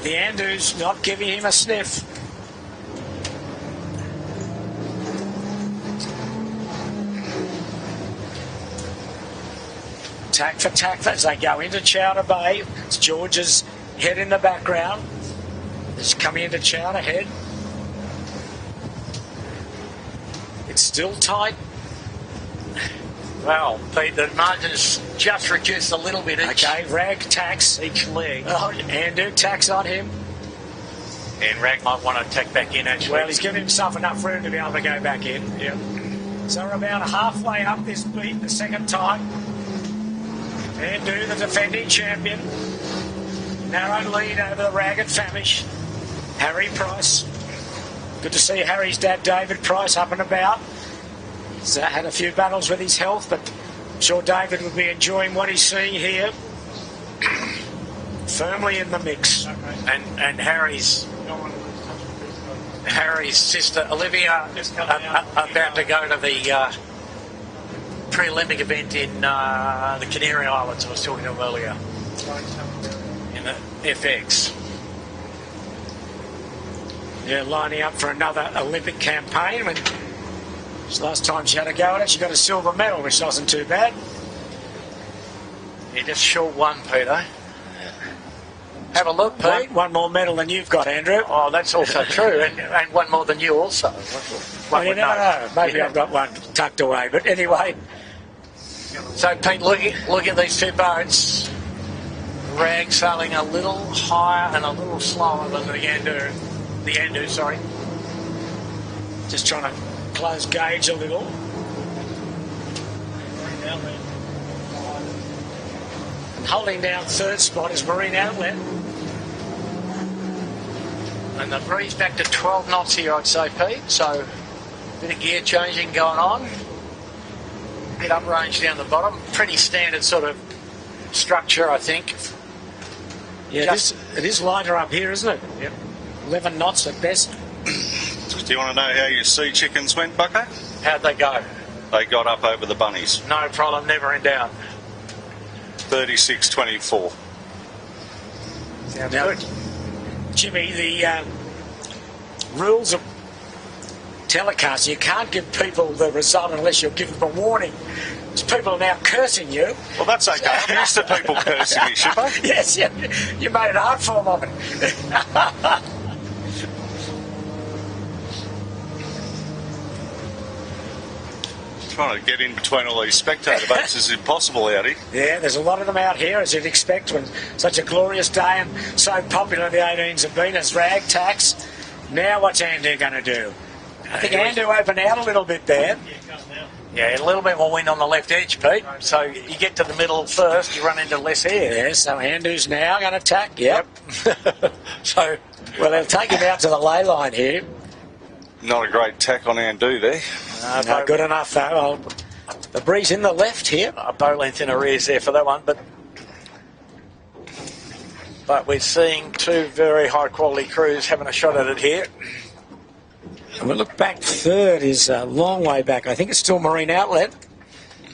the Yandu's not giving him a sniff. Tack for tack as they go into Chowder Bay. It's George's head in the background. Just coming into Chowder Head. It's still tight. Well, Pete, the margin's just reduced a little bit each. Okay, Rag tacks. Each leg. Oh, Andu tacks on him. And Rag might want to tack back in, actually. Well, he's given himself enough room to be able to go back in. Yep. So we're about halfway up this beat the second time. Andu, the defending champion. Narrow lead over the Rag and Famish. Harry Price. Good to see Harry's dad, David Price, up and about. He's had a few battles with his health, but I'm sure David would be enjoying what he's seeing here. Firmly in the mix. And Harry's sister Olivia about to go to the pre-Olympic event in the Canary Islands. I was talking to him earlier in the FX. Yeah, lining up for another Olympic campaign. When last time she had a go at it, she got a silver medal, which wasn't too bad. Yeah, just short one, Peter. Have a look, Pete. One more medal than you've got, Andrew. Oh, that's also true, and one more than you also. Well, you never know. Maybe I've got one tucked away, but anyway. So, Pete, look at these two boats. Rag sailing a little higher and a little slower than the Andu, sorry. Just trying to close gauge a little. And holding down third spot is Marine Outlet. And the breeze back to 12 knots here, I'd say, Pete. So, a bit of gear changing going on. Bit up range down the bottom. Pretty standard sort of structure, I think. Yeah, it is lighter up here, isn't it? Yep. 11 knots at best. Do you want to know how your sea chickens went, Bucko? How'd they go? They got up over the bunnies. No problem, never in doubt. 36-24. Sounds Now, good. Jimmy, the rules of telecast, you can't give people the result unless you give them a warning. People are now cursing you. Well, that's okay. I'm used to people cursing me, Shipper. Yes, you made an art form of it. Trying to get in between all these spectator boats is impossible out here. Yeah, there's a lot of them out here, as you'd expect, when such a glorious day and so popular the 18s have been as Rag tacks. Now what's Andu going to do? I think Andu opened out a little bit there. Yeah, a little bit more wind on the left edge, Pete. So you get to the middle first, you run into less air. Yeah, so Andu's now going to tack. Yep. So, well, they'll take him out to the ley line here. Not a great tack on Andu there. No, good enough though. Well, the breeze in the left here. A bow length in arrears there for that one, but we're seeing two very high quality crews having a shot at it here. And we look back, third is a long way back. I think it's still Marine Outlet.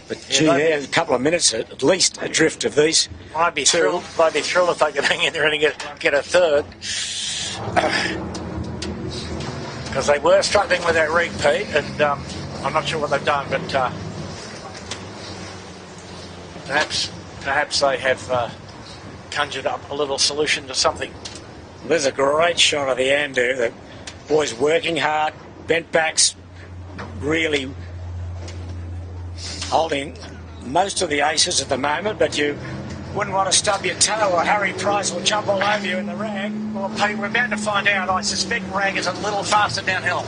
But gee, a couple of minutes at least adrift of these. I'd be thrilled if they could hang in there and get a third. Because they were struggling with that rig, Pete, and I'm not sure what they've done, but perhaps they have conjured up a little solution to something. There's a great shot of the Andu. The boys working hard, bent backs, really holding most of the aces at the moment, but you wouldn't want to stub your toe or Harry Price will jump all over you in the Rag. Well, Pete, we're about to find out. I suspect Rag is a little faster downhill.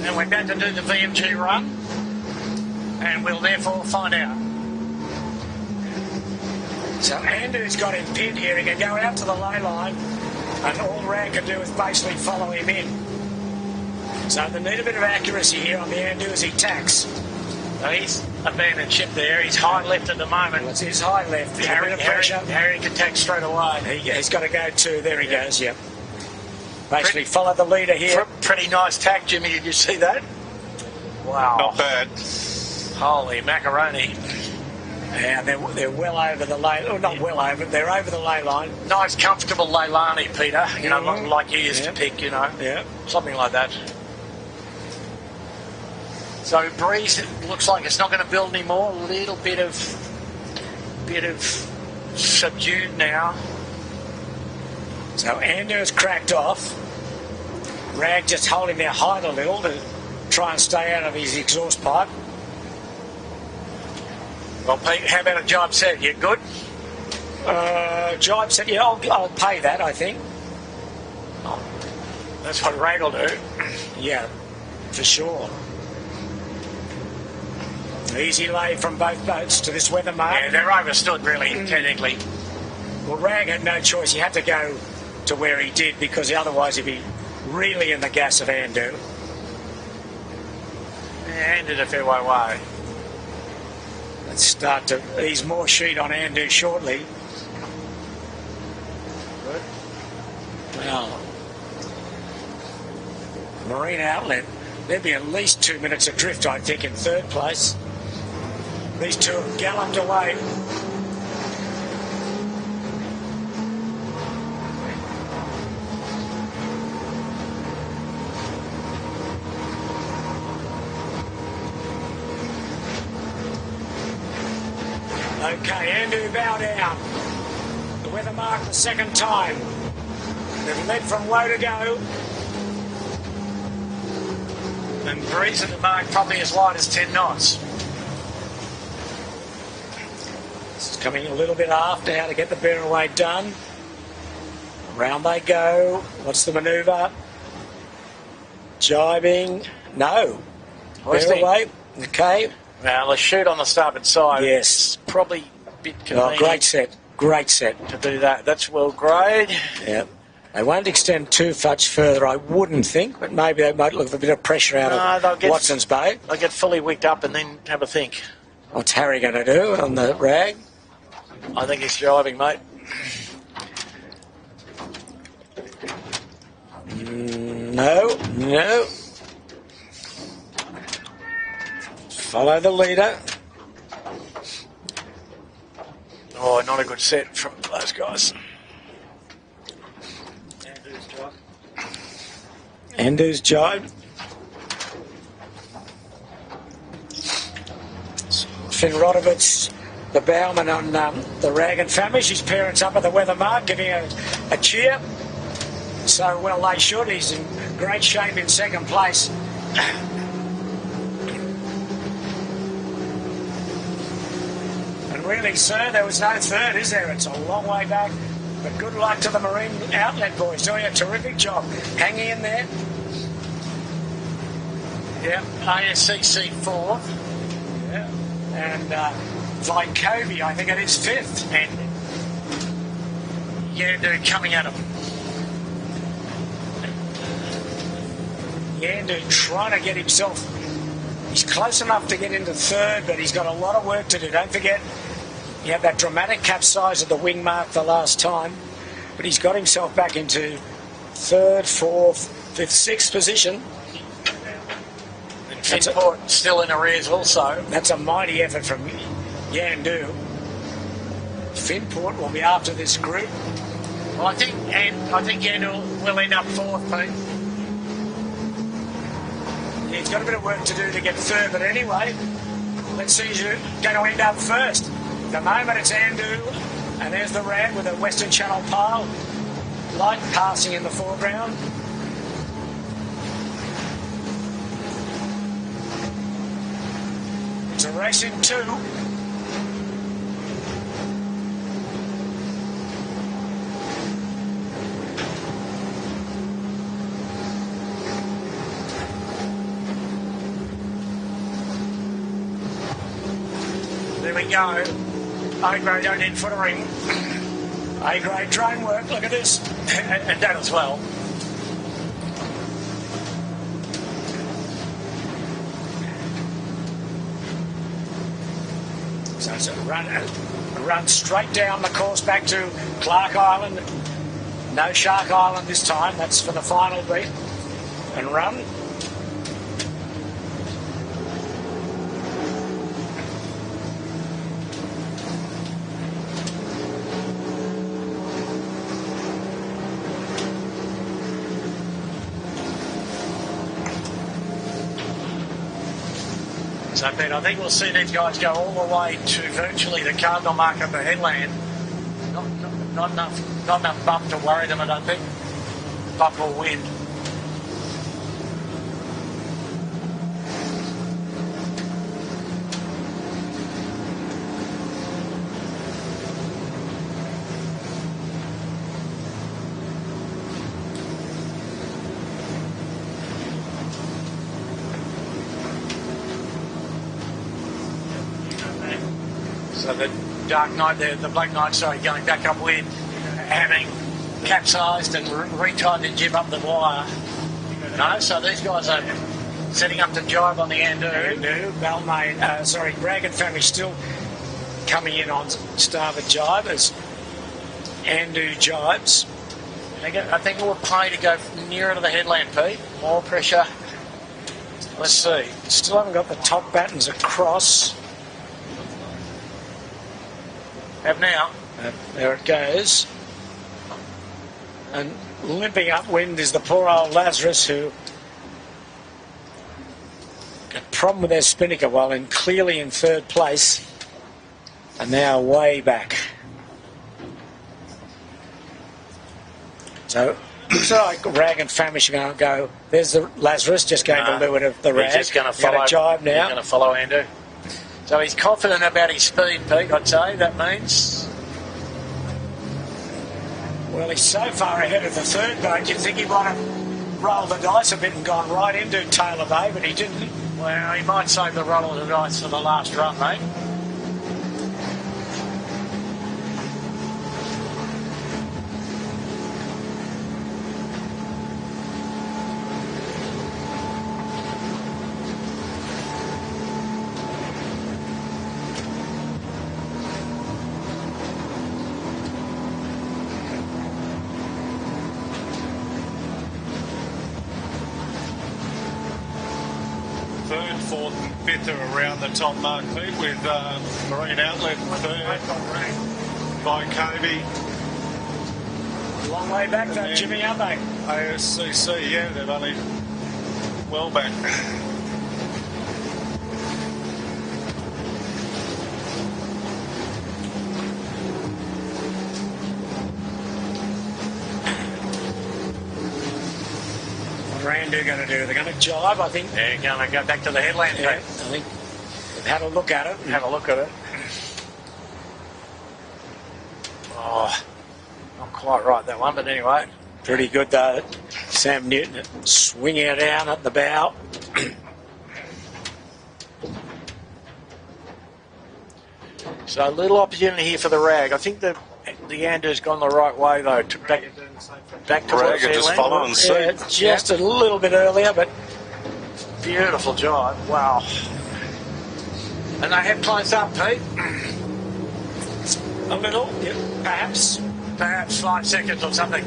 And we're about to do the VMG run, and we'll therefore find out. So Andu's got him pinned here. He can go out to the ley line, and all Rag can do is basically follow him in. So they need a bit of accuracy here on the Andu as he tacks. So he's abandoned ship there. He's high left at the moment. Well, it's his high left. Harry can tack straight away. He's got to go too. There he goes, yep. Basically follow the leader here. Pretty nice tack, Jimmy. Did you see that? Wow. Not bad. Holy macaroni. Yeah, they're well over the ley. Oh, not well over. They're over the ley line. Nice, comfortable Leilani, Peter. You know, like you used to pick. You know. Yeah. Something like that. So breeze looks like it's not going to build anymore. A little bit of subdued now. So Andu's cracked off. Rag just holding their height a little to try and stay out of his exhaust pipe. Well, Pete, how about a job set? You good? Jibe said, yeah, I'll pay that, I think. That's what Rag will do. Yeah, for sure. Easy lay from both boats to this weather mark. Yeah, they're overstood, really, technically. Well, Rag had no choice. He had to go to where he did because otherwise he'd be really in the gas of Andu. Yeah, ended a fair way. Let's start to ease more sheet on Andu shortly. Good. Well, Marine Outlet, there'd be at least 2 minutes adrift, I think, in third place. These two have galloped away. Okay, Andu bow down. The weather mark the second time. They've led from low to go. And breeze at the mark probably as light as 10 knots. This is coming a little bit aft now to get the bear away done. Round they go. What's the manoeuvre? Jibing. No. Bear away. Okay. Now, let's shoot on the starboard side. Yes. Probably a bit convenient. Oh, great set. Great set. To do that. That's well grade. Yeah. They won't extend too much further, I wouldn't think, but maybe they might look for a bit of pressure out of Watson's Bay. They'll get fully wicked up and then have a think. What's Harry going to do on the Rag? I think he's driving, mate. No. Follow the leader. Oh, not a good set from those guys. Andu's jibe. Finn Rodovitz, the bowman on the Rag and Famish. His parents up at the weather mark giving a cheer. So well they should. He's in great shape in second place. And really, sir, there was no third, is there? It's a long way back. But good luck to the Marine Outlet boys, doing a terrific job. Hanging in there. Yeah, ASCC 4th. Yeah. And Vykovi, I think it is 5th. And Yandu coming at him. Yandu trying to get himself... He's close enough to get into 3rd, but he's got a lot of work to do. Don't forget, he had that dramatic capsize of the wing mark the last time, but he's got himself back into 3rd, 4th, 5th, 6th position. And Finport still in arrears also. That's a mighty effort from Yandu. Finport will be after this group. Well, I think Yandu will end up 4th, Pete. He's got a bit of work to do to get 3rd, but anyway, let's see who's going to end up 1st. At the moment it's Andu, and there's the Rag with a Western Channel pile. Light passing in the foreground. It's a race in 2. There we go. A-grade 18-footer ring. A-grade drone work, look at this. and that as well. So it's a run straight down the course back to Clark Island. No Shark Island this time, that's for the final beat. And run. So, Pete, I think we'll see these guys go all the way to virtually the cardinal mark of the headland. Not enough bump to worry them, I don't think. Bump or wind. So the Dark Knight, the Black Knight, sorry, going back upwind, having capsized and retied the jib up the wire. No, so these guys are setting up to jibe on the Andu. Balmain, Rag and Famish still coming in on starboard jibe as Andu jibes. I think it will pay to go nearer to the headland, Pete. More pressure. Let's see. Still haven't got the top battens across. Have now. There it goes. And limping upwind is the poor old Lazarus, who got a problem with their spinnaker while clearly in third place, and now way back. So looks like Rag and Famish are going to go. There's the Lazarus just going to leeward of the Rag. He's just going to follow. Jibe now. He's going to follow Andu. So he's confident about his speed, Pete. I'd say that means. Well, he's so far ahead of the third boat, you'd think he might have rolled the dice a bit and gone right into Taylor Bay, but he didn't. Well, he might save the roll of the dice for the last run, mate. Third, fourth and fifth are around the top mark, Pete, with Marine Outlet third by Kobe. Long way back, though, Jimmy, aren't they? ASCC, yeah, they're only well back. Randu going to do? They're going to jibe, I think. They're going to go back to the headland, Yeah, I Pete. think they've had a look at it. Have a look at it. Oh, not quite right, that one, but anyway. Pretty good, though. Sam Newton swinging it down at the bow. So a little opportunity here for the Rag. I think the Andu's gone the right way, though. Back to Rag are just following suit. Yeah, just a little bit earlier, but beautiful jibe. Wow. And they have closed up, Pete. a little, yeah, perhaps. Perhaps 5 seconds or something.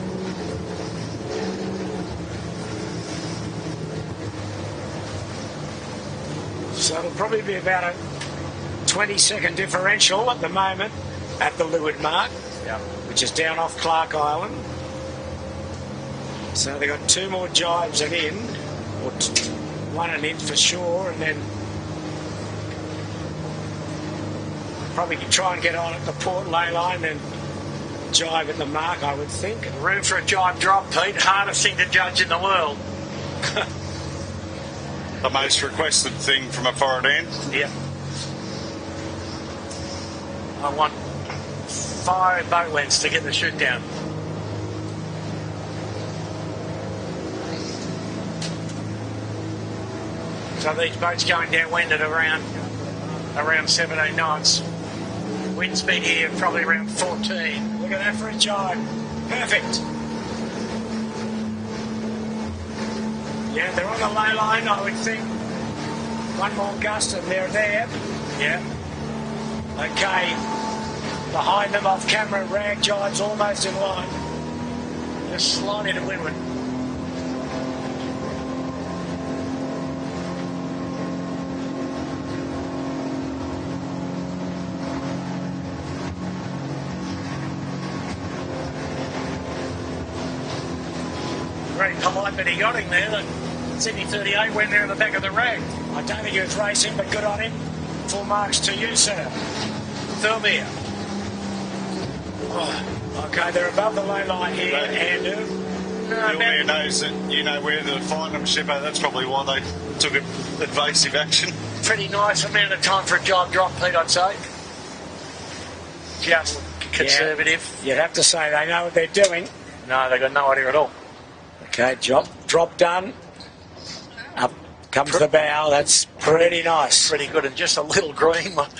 So it'll probably be about a 20-second differential at the moment at the leeward mark, which is down off Clark Island. So they've got 2 more jibes and in, or 1 and in for sure, and then probably try and get on at the port ley line and jibe at the mark, I would think. Room for a jibe drop, Pete. Hardest thing to judge in the world. The most requested thing from a forward end. Yeah. I want 5 boat lengths to get the shoot down. So these boats going downwind at around 17 knots. Wind speed here probably around 14. Look at that for a jibe. Perfect. Yeah, they're on the ley line, I would think. 1 more gust and they're there. Yeah. Okay. Behind them off camera, Rag jibes almost in line. Just slightly to windward. Very polite, but he got him there. The Sydney 38 went there in the back of the Rag. I don't think he was racing, but good on him. Full marks to you, sir. Thermia. Oh, okay, they're above the ley line here, Andu. Milner knows that you know where to find them, Shipper. That's probably why they took evasive action. Pretty nice amount of time for a jibe drop, Pete, I'd say. Just conservative. Yeah, you'd have to say they know what they're doing. No, they've got no idea at all. Okay, drop done. Up Comes the bow. That's pretty nice. Pretty good, and just a little green one.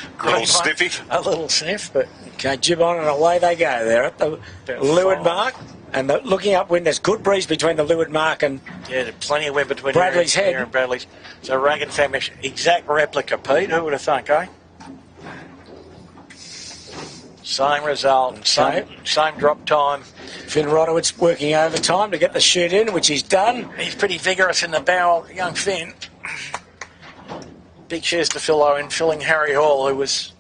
Sniffy. A little sniff, but Okay, jib on and away they go. They're at the leeward mark. And looking upwind, there's good breeze between the leeward mark and yeah, there's plenty of wind between Bradley's here head. and Bradley's. So Ragged Famish, exact replica, Pete. Who would have thunk, eh? Same result, same drop time. Finn Rodowitz working overtime to get the shoot in, which he's done. He's pretty vigorous in the bow, young Finn. Big shoes to fill, though, in filling Harry Hall, who was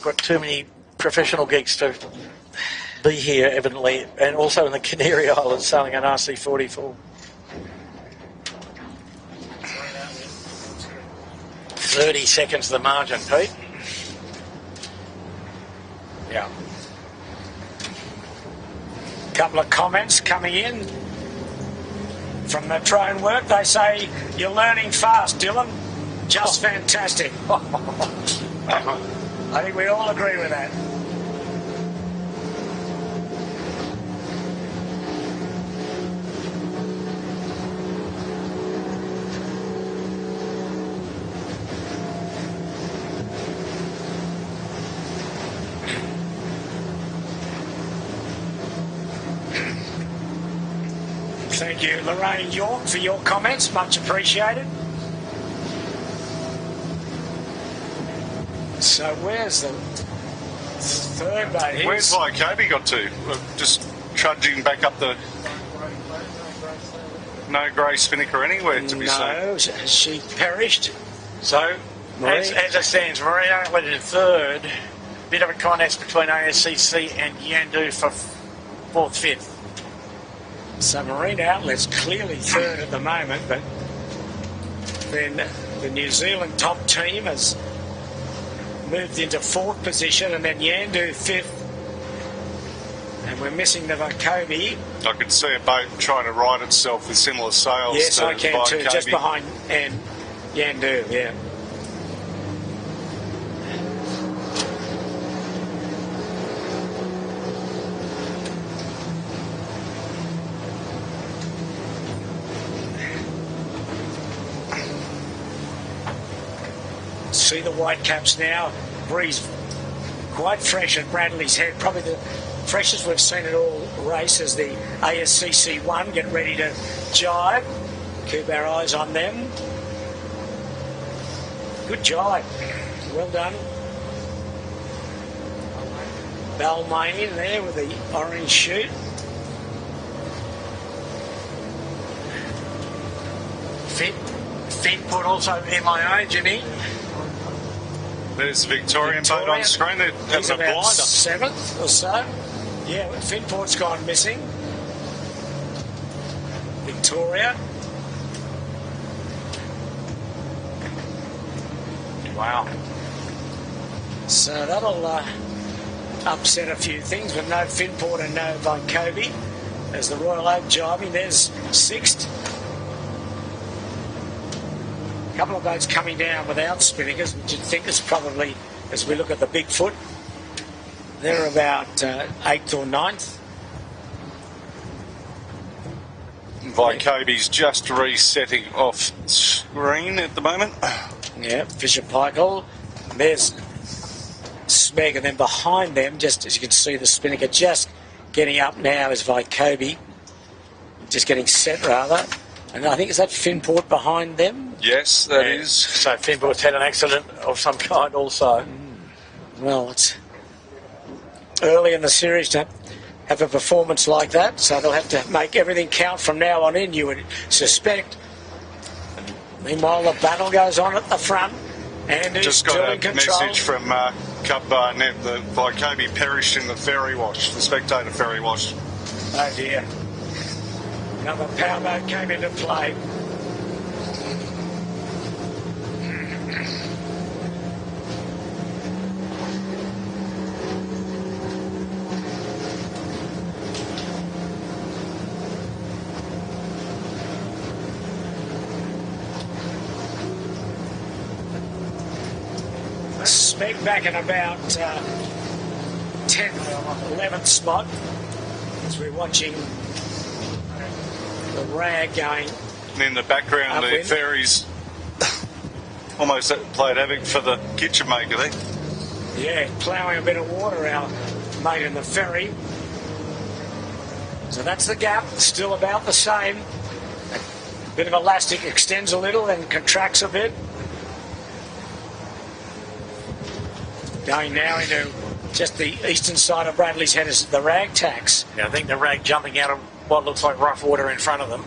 got too many professional gigs to be here, evidently, and also in the Canary Islands, sailing an RC44. 30 seconds the margin, Pete. Yeah. Couple of comments coming in from the drone work. They say, you're learning fast, Dylan. Just fantastic. I think we all agree with that. Thank you, Lorraine York, for your comments. Much appreciated. So where's the third boat? Where's Kobe got to? Just trudging back up the... No grey spinnaker anywhere to be seen. No, she perished. So, as it stands, Marine Outlet in third. Bit of a contest between ASCC and Yandu for fourth, fifth. So Marine Outlet's clearly third at the moment, but then the New Zealand top team has moved into fourth position, and then Yandu fifth. And we're missing the Vakobi. I could see a boat trying to right itself with similar sails. Yes, to I can too, Vakobi. just behind and Yandu, yeah. See the white caps now. Breeze quite fresh at Bradley's head. Probably the freshest we've seen at all races. The ASCC 1 get ready to jibe. Keep our eyes on them. Good jibe. Well done. Balmain there with the orange chute. Fit put also MIA, Jimmy. There's the Victorian boat on screen. They're He's having a about blinder. seventh or so. Yeah, Finport's gone missing. Victoria. Wow. So that'll upset a few things, but no Finport and no Vakobi. There's the Royal Oak jibing. There's sixth. A couple of boats coming down without spinnakers, which you'd think is probably, as we look at the big foot, they're about 8th or 9th. Vakobi's just resetting off screen at the moment. Yeah, Fisher Paykel. There's Smeg, and then behind them, just as you can see, the spinnaker just getting up now is Vakobi. Just getting set, rather. And I think, is that Finport behind them? Yes, that is. So Finport's had an accident of some kind also. Well, it's early in the series to have a performance like that, so they'll have to make everything count from now on in, you would suspect. Meanwhile, the battle goes on at the front, and who's Just still got in a control? message from Cub Barnett that Vakobi perished in the ferry wash, the spectator ferry wash. Oh dear. Another powerboat came into play. Spec back in about 10th or 11th spot as we're watching the rag going And in the background, the Upwind. ferries almost played havoc for the kitchen maker there. Yeah, ploughing a bit of water out, mate, in the ferry. So that's the gap, still about the same. A bit of elastic extends a little and contracts a bit. Going now into just the eastern side of Bradley's Head is the rag tax. Yeah, I think the rag jumping out of what looks like rough water in front of them.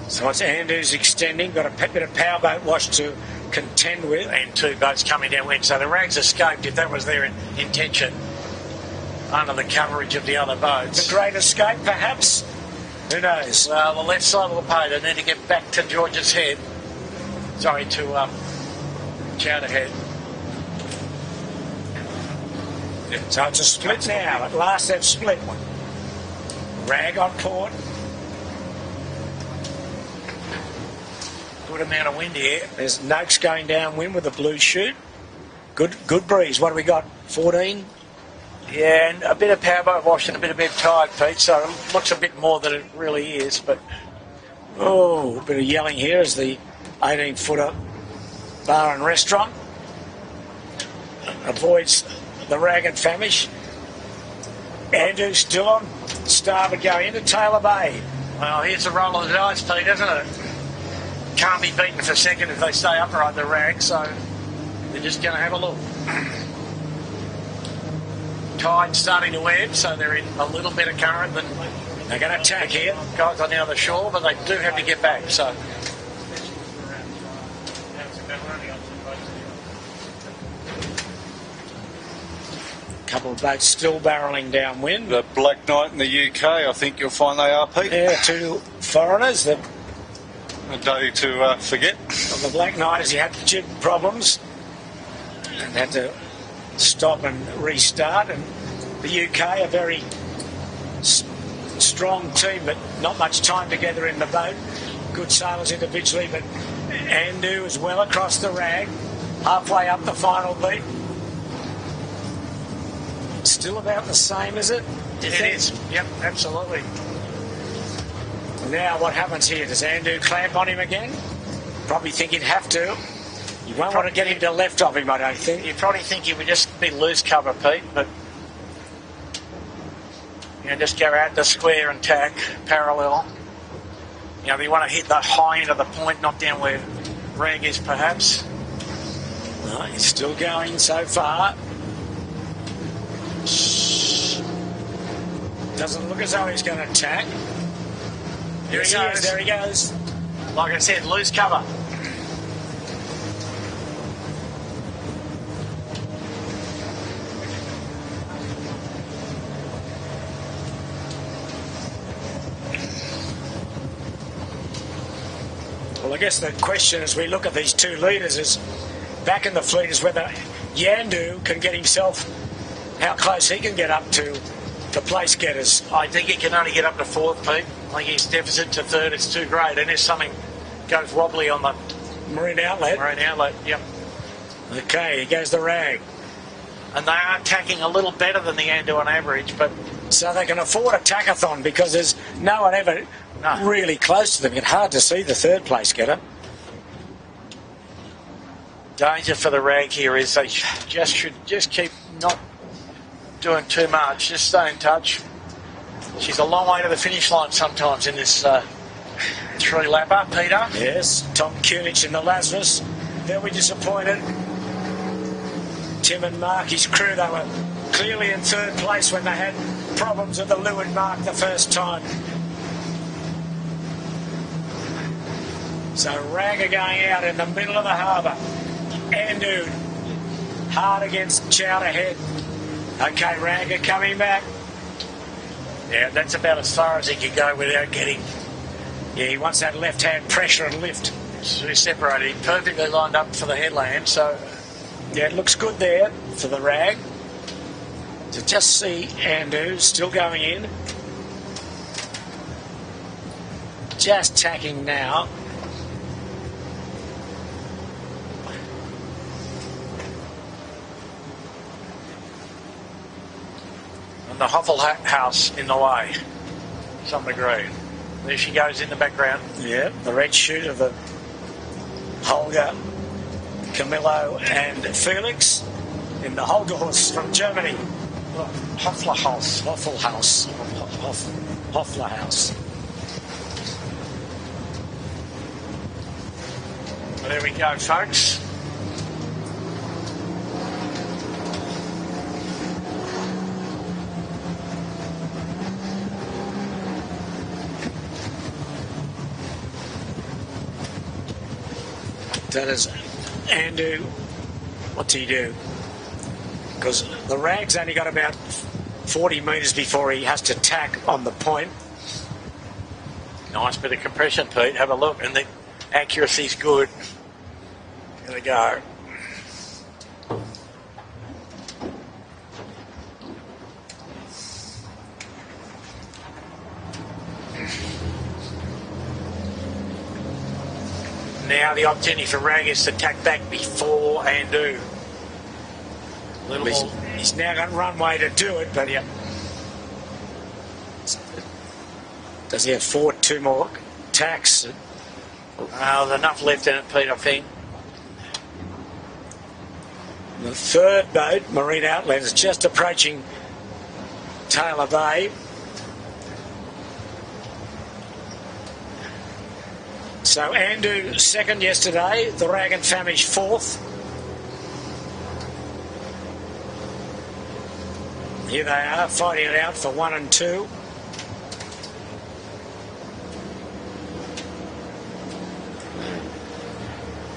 So it's Andrews extending, got a bit of powerboat wash to contend with. And two boats coming downwind. So the rags escaped, if that was their intention, under the coverage of the other boats. The Great Escape, perhaps? Who knows? Well, the left side of the pay, they need to get back to George's Head. Sorry, to Chowder Head. So it's a split now. At last they've split. Rag on port. Good amount of wind here. There's Noakes going downwind with a blue chute. Good breeze. What do we got? 14? Yeah, and a bit of powerboat wash and a bit of ebb tide, Pete, so it looks a bit more than it really is, but... Oh, a bit of yelling here as the 18-footer bar and restaurant avoids the rag and famish. Andrews still on starboard going into Taylor Bay. Well, here's the roll of the dice, Pete, isn't it? Can't be beaten for second if they stay upright, the rag, so they're just going to have a look. Tide's starting to ebb, so they're in a little bit of current than They're going to attack here. guys on the other shore, but they do have to get back, so... Couple of boats still barrelling downwind. The Black Knight in the UK, I think you'll find they are, Pete. Yeah, two foreigners. The A day to forget. the Black Knight, as he had jib problems and had to stop and restart. And the UK, a very strong team, but not much time together in the boat. Good sailors individually, but Andu is well across the rag, halfway up the final beat. Still about the same, is it? It is. Yep, absolutely. Now what happens here? Does Andu clamp on him again? Probably think he'd have to. You won't want to get him to left of him, I don't think. You probably think he would just be loose cover, Pete, but just go out the square and tack parallel. You want to hit the high end of the point, not down where rag is, perhaps. No, he's still going so far. Doesn't look as though he's going to attack. There he goes. There he goes. Like I said, loose cover. Well, I guess the question as we look at these two leaders is back in the fleet is whether Yandu can get himself, how close he can get up to the place getters. I think he can only get up to fourth, Pete. I think his deficit to third is too great, and if something goes wobbly on the Marine outlet. Yep. Okay, here goes the rag. And they are tacking a little better than the Andu on average, but So they can afford a tackathon because there's no one ever really close to them. It's hard to see the third place getter. danger for the rag here is they should keep not doing too much, just stay in touch. She's a long way to the finish line sometimes in this three-lapper, Peter. Yes, Tom Kunich and the Lazarus, they'll be disappointed. Tim and Mark, his crew, they were clearly in third place when they had problems with the Leeward Mark the first time. So Ragger going out in the middle of the harbour. Andu hard against Chowder Head. Okay, Ragger coming back. Yeah, that's about as far as he can go without getting. Yeah, he wants that left-hand pressure and lift. So he's separated, perfectly lined up for the headland, so... Yeah, it looks good there for the rag. To just see Andu still going in. Just tacking now. And the Hoffel House in the way, to some degree. There she goes in the background. Yeah, the red shoot of the Holger, Camillo and Felix in the Holger horse from Germany. Hofflerhaus. Hoffelhaus. Hofflerhaus. Well, there we go, folks. That is Andrew. What's he do? Because the rag's only got about 40 metres before he has to tack on the point. Nice bit of compression, Pete. Have a look, and the accuracy's good. There we go. Now the opportunity for Rag is to tack back before Andu. He's now got runway to do it, but Yep. does he afford 2 more tacks? There's enough left in it, Pete, I think. The third boat, Marine Outlet, is just approaching Taylor Bay. So Andu second yesterday, the Rag and Famish fourth. Here they are, fighting it out for 1 and 2.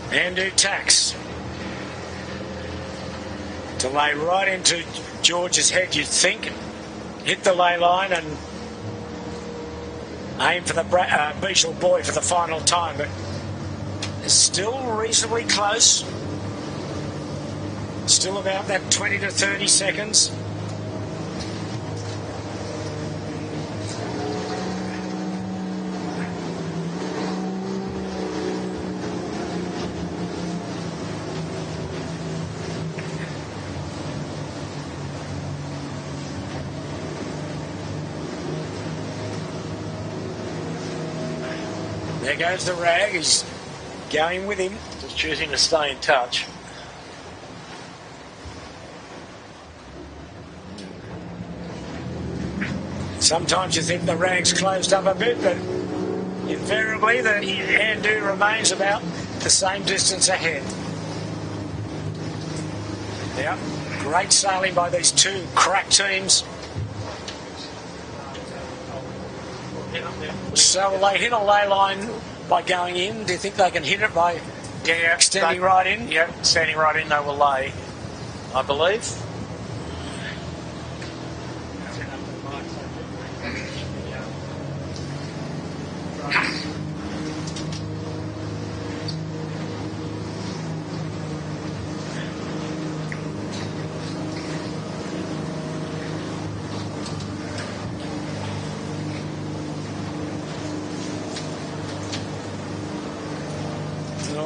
Andu tacks to lay right into George's head, you'd think. Hit the lay line and aim for the Beetle Boy for the final time, but it's still reasonably close. Still about that 20 to 30 seconds. There goes the Rag, he's going with him. Just choosing to stay in touch. Sometimes you think the Rag's closed up a bit, but invariably the Andu remains about the same distance ahead. Yeah, great sailing by these two crack teams. So will they hit a lay line by going in? Do you think they can hit it by extending right in? Yeah, standing right in, they will lay, I believe.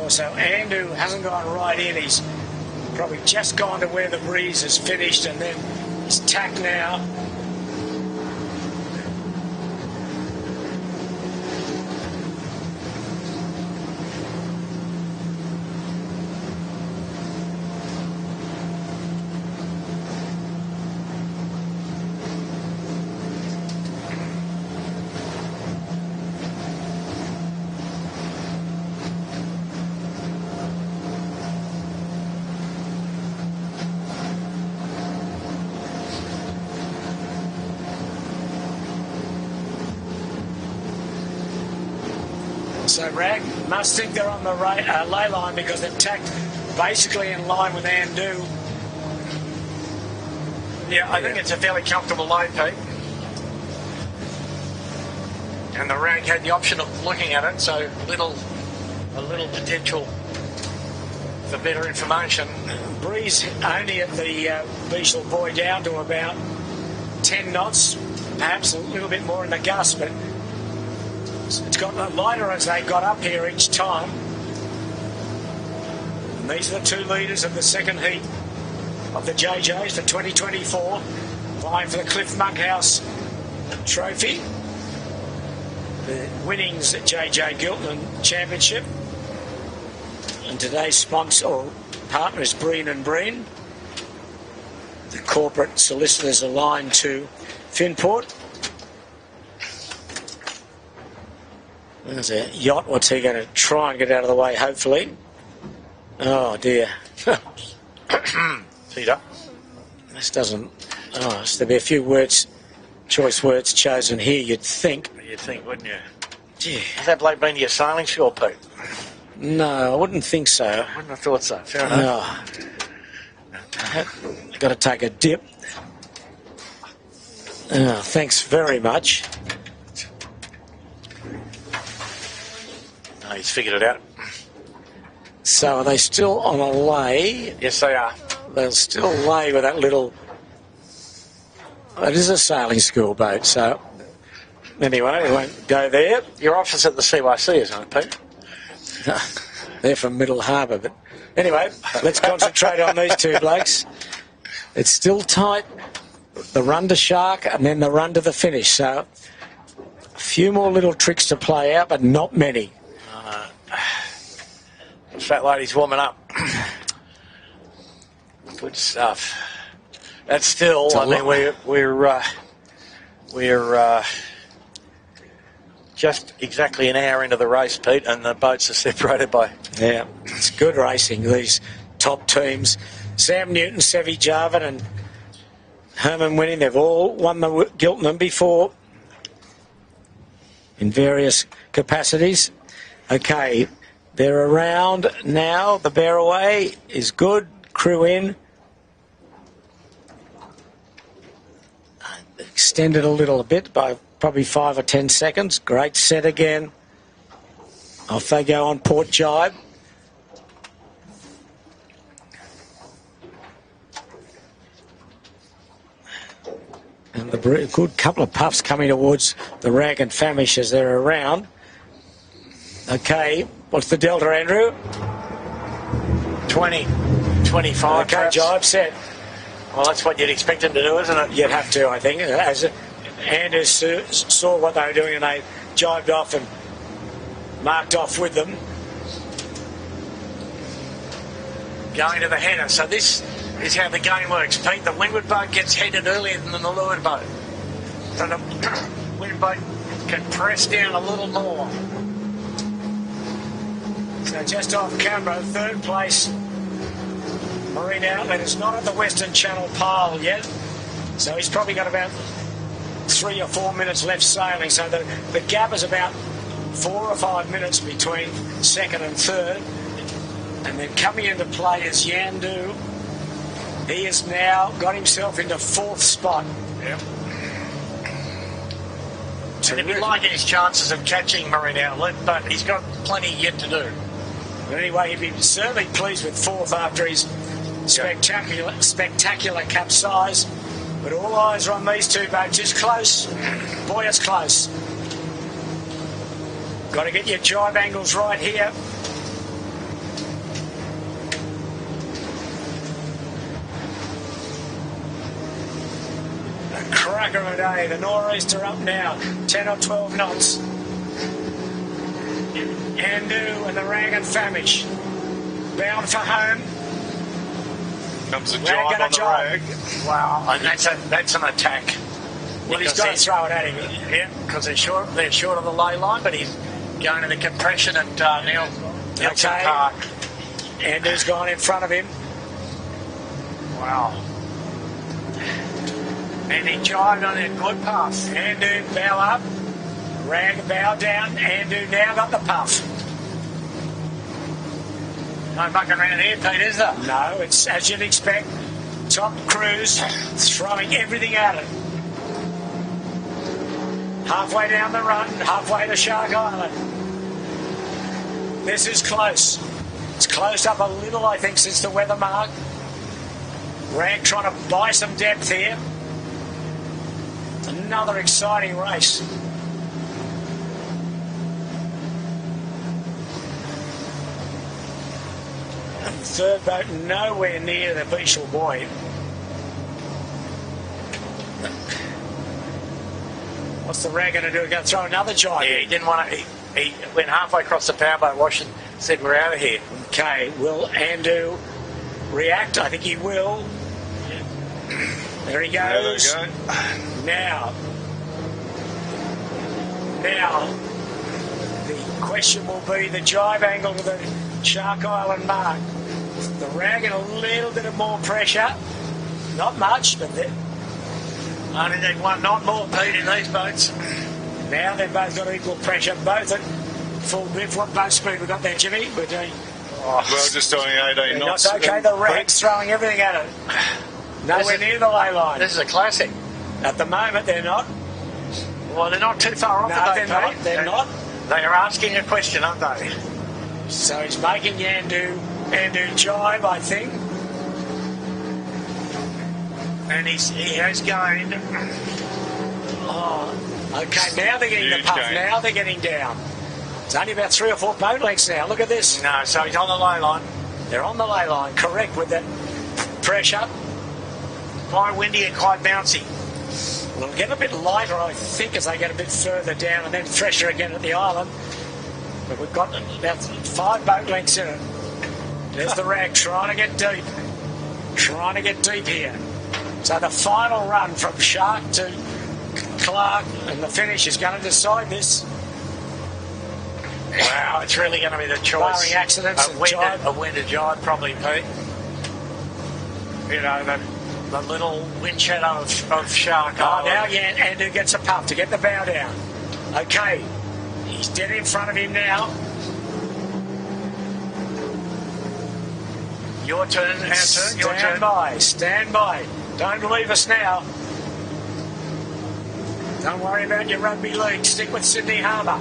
So Andu hasn't gone right in, he's probably just gone to where the breeze is finished and then he's tacked now. So Rag must think they're on the lay line because they've tacked basically in line with Andu. Yeah, I think it's a fairly comfortable lay, Pete. And the Rag had the option of looking at it, so a little potential for better information. Breeze only at the Beetle Boy down to about 10 knots, perhaps a little bit more in the gust, but it's got lighter as they got up here each time. And these are the 2 leaders of the second heat of the JJs for 2024, vying for the Cliff Monkhouse Trophy. the winnings JJ Giltinan Championship. And today's sponsor or partner is Breen and Breen. The corporate solicitors aligned to Finport. There's a yacht. What's he going to try and get out of the way, hopefully? Oh, dear. Peter. This doesn't... Oh, so there'll be a few words, choice words chosen here, you'd think. You'd think, wouldn't you? Yeah. Has that bloke been to your sailing school, Pete? No, I wouldn't think so. I wouldn't have thought so. Fair enough. No. Got to take a dip. Oh, thanks very much. No, he's figured it out. So are they still on a lay? Yes, they are. They'll still lay with that little... It is a sailing school boat, so... Anyway, we won't go there. Your office at the CYC, isn't it, Pete? No, they're from Middle Harbour, but... Anyway, let's concentrate on these two blokes. It's still tight. The run to shark and then the run to the finish, so... A few more little tricks to play out, but not many. Fat lady's warming up. Good stuff. That's still, I mean, we're just exactly an hour into the race, Pete, and the boats are separated by... Yeah, it's good racing, these top teams. Sam Newton, Sevi Jarvin and Herman Winning, they've all won the Giltinan before in various capacities. Okay, they're around now. The bear away is good. Crew in. Extended a little bit by probably 5 or 10 seconds. Great set again. Off they go on port jibe. And the good couple of puffs coming towards the Rag and Famish as they're around. Okay, what's the delta, Andrew? 20, 25. Okay, perhaps. jibe set. Well, that's what you'd expect him to do, isn't it? You'd have to, I think. As Anders saw what they were doing and they jibed off and marked off with them. Going to the header. So this is how the game works, Pete. The windward boat gets headed earlier than the leeward boat. So the windward boat can press down a little more. So just off camera, third place. Marine Outlet is not at the Western Channel pile yet. So he's probably got about 3 or 4 minutes left sailing. So the gap is about 4 or 5 minutes between second and third. And then coming into play is Yandu. He has now got himself into 4th spot. Yep. And he'd be liking his chances of catching Marine Outlet, but he's got plenty yet to do. But anyway, he'd be certainly pleased with 4th after his spectacular capsize. But all eyes are on these two boats. It's close. Boy, it's close. Got to get your jibe angles right here. A cracker of a day. The nor'easter up now. 10 or 12 knots. Andu and the Rag and Famish. Bound for home. Comes a jibe on the Rag. Wow, and that's an attack. Well, he's got to throw it at him. Yeah, because they're short of the lay line, but he's going to the compression at Nelson Park. Andu's gone in front of him. Wow. And he jived on that good puff. Andu bow up. Rag bow down. Andu now got the puff. No mucking around here, Pete, is there? No, it's as you'd expect. Top crews throwing everything at it. Halfway down the run, halfway to Shark Island. This is close. It's closed up a little, I think, since the weather mark. Rag trying to buy some depth here. Another exciting race. And third boat nowhere near the Beachel Buoy. What's the rag going to do? Going to throw another jibe? Yeah, he didn't want to. He went halfway across the powerboat wash and said, "We're out of here." Okay, will Andu react? I think he will. There he goes. There we go. Now, the question will be the jibe angle to the Shark Island mark. The rag and a little bit of more pressure. Not much, but Only need one knot more, Pete, in these boats. now they've both got equal pressure. Both at full biff. What boat speed we got there, Jimmy? We're doing. We're just doing 18 knots. That's okay. The rag's throwing everything at it. Nowhere near the ley line. This is a classic. At the moment, they're not. Well, they're not too far off. No, today, they're not. Pete. They're not. They are asking a question, aren't they? So he's making Andu jibe, I think. And he has gained. Oh, okay. Now they're getting the Huge puff. gain. Now they're getting down. It's only about 3 or 4 boat lengths now. Look at this. No, so he's on the ley line. They're on the ley line. Correct with that pressure. Quite windy and quite bouncy. Will get a bit lighter, I think, as they get a bit further down, and then fresher again at the island. But we've got about 5 boat lengths in it. There's the rag trying to get deep. Trying to get deep here. So the final run from Shark to Clark and the finish is going to decide this. Wow, it's really going to be the choice. Barring accidents and jibe. A wind to jibe, probably, Pete. You know, the little wind shadow of Shark Oh, Island. now Andu gets a puff to get the bow down. Okay, he's dead in front of him now. Your turn, our turn, your Stand turn. by, stand by. Don't leave us now. Don't worry about your rugby league. Stick with Sydney Harbour.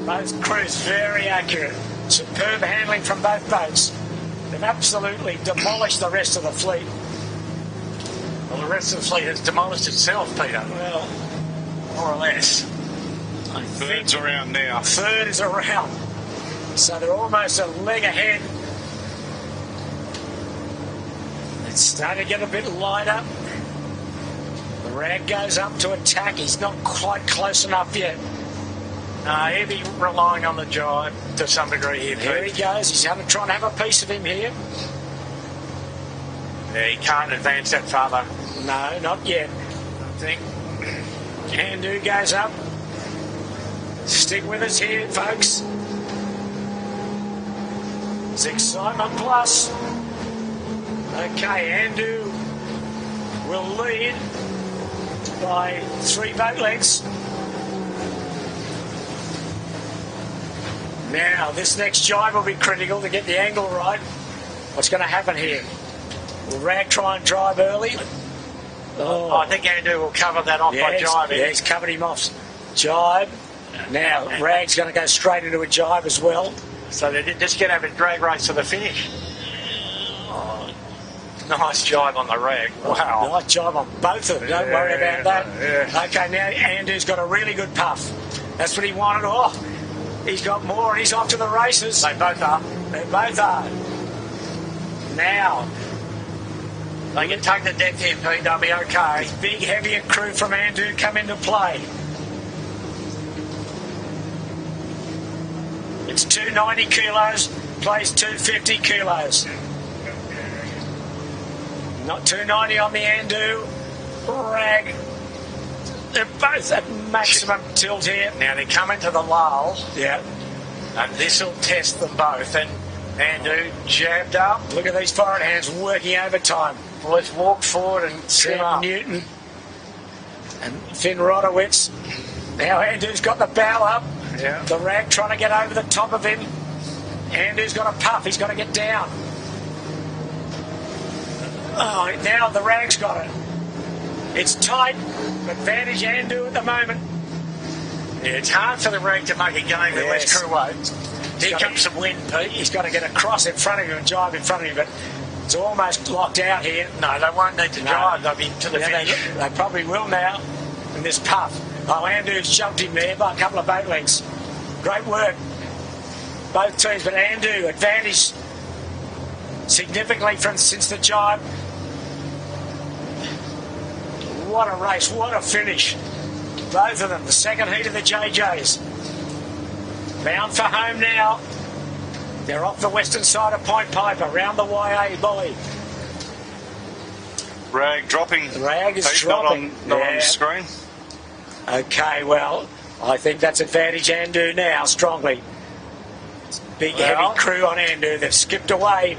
Both crews very accurate. Superb handling from both boats. They've absolutely demolished the rest of the fleet. Well, the rest of the fleet has demolished itself, Peter. Well, More or less. I Third's think around now. third is around. So they're almost a leg ahead. It's starting to get a bit lighter. The rag goes up to attack. He's not quite close enough yet. He'll be relying on the jibe to some degree here, Here he Pete. goes. He's trying to have a piece of him here. Yeah, he can't advance that farther, No, not yet. I think. Andu goes up. Stick with us here, folks. It's excitement plus. Okay, Andu will lead by 3 boat lengths. Now, this next jibe will be critical to get the angle right. What's going to happen here? Will Rag try and drive early? Oh, I think Andu will cover that off by jibing. yeah, he's covered him off. Jibe. Now, Rag's going to go straight into a jibe as well. So they're just going to have a drag race to the finish. Nice jibe on the rag. Wow. Nice jibe on both of them. Don't worry about that. Yeah. Okay, now Andu's got a really good puff. That's what he wanted. Oh, he's got more and he's off to the races. They both are. They both are. Now, They can take the depth here, Pete. They'll be okay. big, heavier crew from Andu come into play. It's 290 kilos, plays 250 kilos. Not 290 on the Andu. Rag. They're both at maximum tilt here. Now they come into the lull, Yeah. and this will test them both. And Andu jabbed up. Look at these forward hands working overtime. Let's walk forward and trim Sam up. Newton and Finn Rodowitz. Now Andu's got the bow up. Yeah. The rag trying to get over the top of him. Andu's got a puff. He's got to get down. Oh, now the rag's got it. It's tight. Advantage Andu at the moment. Yeah, it's hard for the rag to make a game with less Yes. crew weight. Here got comes some wind, Pete. He's got to get across in front of him and jibe in front of him, but it's almost locked out here. No, they won't need to No. drive. They'll be to the Yeah, finish. they probably will now in this puff. Oh, Andu's jumped him there by a couple of boat lengths. Great work, both teams, but Andu advantaged significantly since the jibe. what a race, what a finish. Both of them, the second heat of the JJs. Bound for home now. They're off the western side of Point Piper, round the YA buoy. Rag dropping. Rag is Pete, dropping. Not on the screen. Okay, well, I think that's advantage Andu now, strongly. Big heavy crew on Andu. They've skipped away.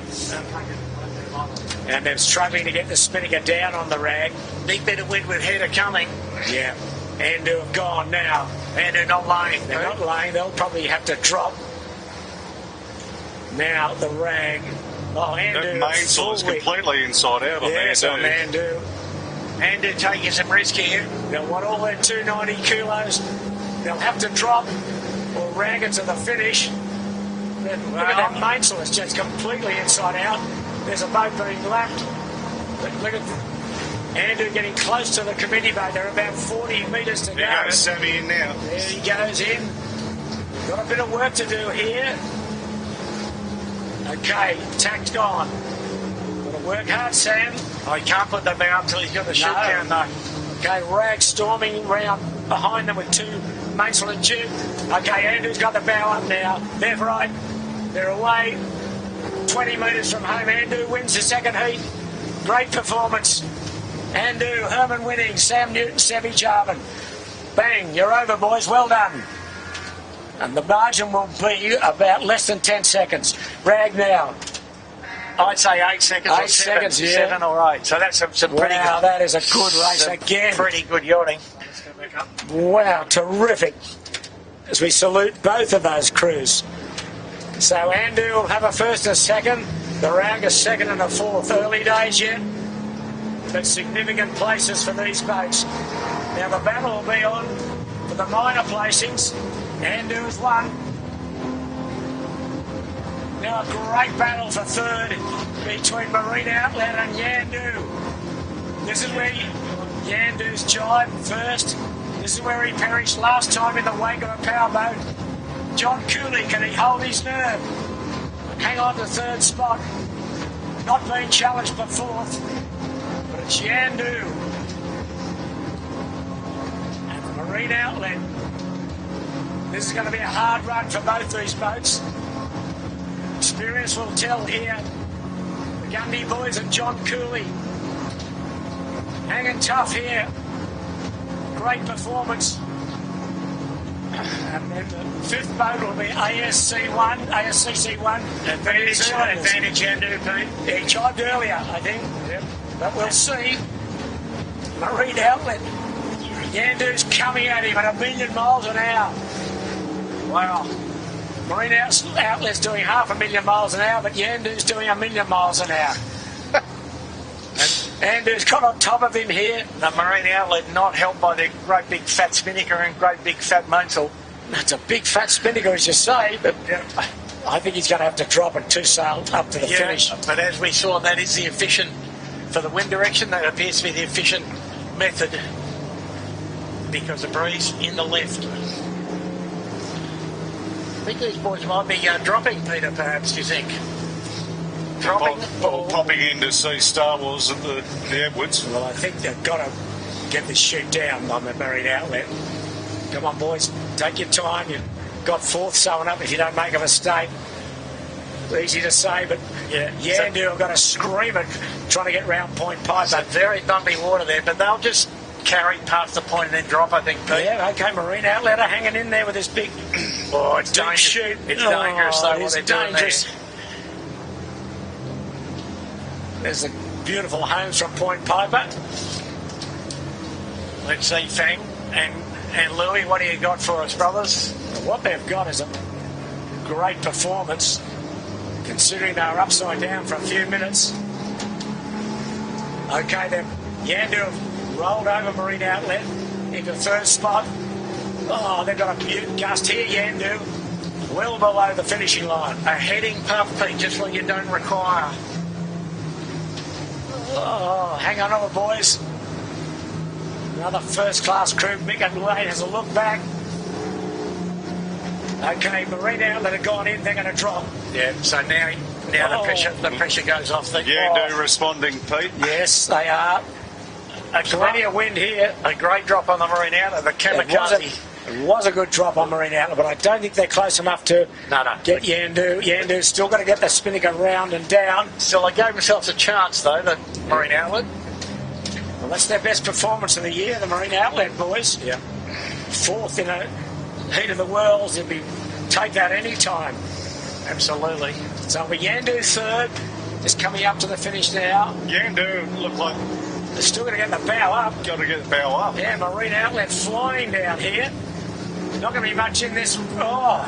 And they're struggling to get the Spinnaker down on the rag. Big bit of wind with header coming. Yeah. Andu have gone now. Andu not laying. They're not laying. They'll probably have to drop. Now the rag. Oh, Andu. That mainsail is completely inside out on yes, Andu. On Andu. Andu taking some risk here. They'll want all their 290 kilos. They'll have to drop or rag it to the finish. Look at that mainsail. It's just completely inside out. There's a boat being lapped. But look at Andu getting close to the committee boat. They're about 40 metres to go. There goes Sammy in now. There he goes in. Got a bit of work to do here. Okay, tacked on. Got to work hard, Sam. Oh, he can't put that bow up till he's got the shoot down, though. Okay, rag storming round behind them with two mainsail and jib. Okay, Andu's got the bow up now. Left, right. They're away. 20 metres from home. Andu wins the second heat. Great performance. Andu, Herman winning. Sam Newton, Savvy Jarvin. Bang, you're over, boys. Well done. And the margin will be about less than 10 seconds. Rag now. I'd say 8 seconds. 8 seconds, yeah. 7 or 8. So that's some pretty wow, good. that is a good race again. Pretty good yachting. Wow, terrific. As we salute both of those crews. So Andu will have a first and a second. The Rag a second and a fourth. Early days yet, but significant places for these boats. Now the battle will be on for the minor placings. Andu's won. Now a great battle for third between Marine Outlet and Yandu. This is where Yandu's jibe first. This is where he perished last time in the wake of a powerboat. John Cooley, can he hold his nerve? Hang on to third spot. Not being challenged for fourth, but it's Yandu. And the Marine Outlet. This is going to be a hard run for both these boats. Experience will tell here. The Gundy boys and John Cooley hanging tough here. Great performance. And then the fifth boat will be ASCC1. Advantage Yandu, Pete. He chived earlier, I think. Yep. But we'll see. Marine Outlet. Yandu's coming at him at 1,000,000 miles an hour. Wow. Marine Outlet's doing 500,000 miles an hour, but Yandu's doing 1,000,000 miles an hour. And Andu's got on top of him here. The Marine Outlet not helped by the great big fat spinnaker and great big fat mainsail. That's a big fat spinnaker, as you say, but I think he's going to have to drop it 2 sail up to the finish. But as we saw, that is the efficient, for the wind direction, that appears to be the efficient method because the breeze in the left. I think these boys might be dropping, Peter, perhaps, do you think? Dropping or popping in to see Star Wars at the Edwards. Well, I think they've got to get this shoot down on the Marine Outlet. Come on, boys, take your time. You've got fourth sewing up if you don't make a mistake. Easy to say, but Yandu have got to scream it trying to get round Point Piper. So very bumpy water there, but they'll just carry past the point and then drop, I think, Pete. Yeah, okay, Marine Outlet are hanging in there with this big, it's big dangerous. shoot. It's dangerous, though, it what they're is doing dangerous. there. There's the beautiful homes from Point Piper. Let's see, Fang and Louis, what do you got for us, brothers? What they've got is a great performance, considering they were upside down for a few minutes. Okay, Yandu have rolled over Marine Outlet into third spot. Oh, they've got a mute gust here, Yandu, well below the finishing line. A heading puff, Pete, just what you don't require. Oh, hang on over, boys. Another first-class crew. Mick and Wayne has a look back. Okay, Marine Outlet have gone in. They're going to drop. Yeah, so now the pressure goes off. Yandu responding, Pete. Yes, they are. Plenty of wind here. A great drop on the marine outlet. The kamikaze. It was a good drop on marine outlet, but I don't think they're close enough to No. get Yandu. Yandu's still got to get the spinnaker round and down. Still, they gave themselves a chance, though, the marine outlet. Well, that's their best performance of the year, the marine outlet boys. Yeah. Fourth in a heat of the worlds. They'd take that any time. Absolutely. So it'll be Yandu third. Just coming up to the finish now. Yandu look like They're still going to get the bow up. got to get the bow up. Yeah, marine outlet flying down here. Not going to be much in this. Oh.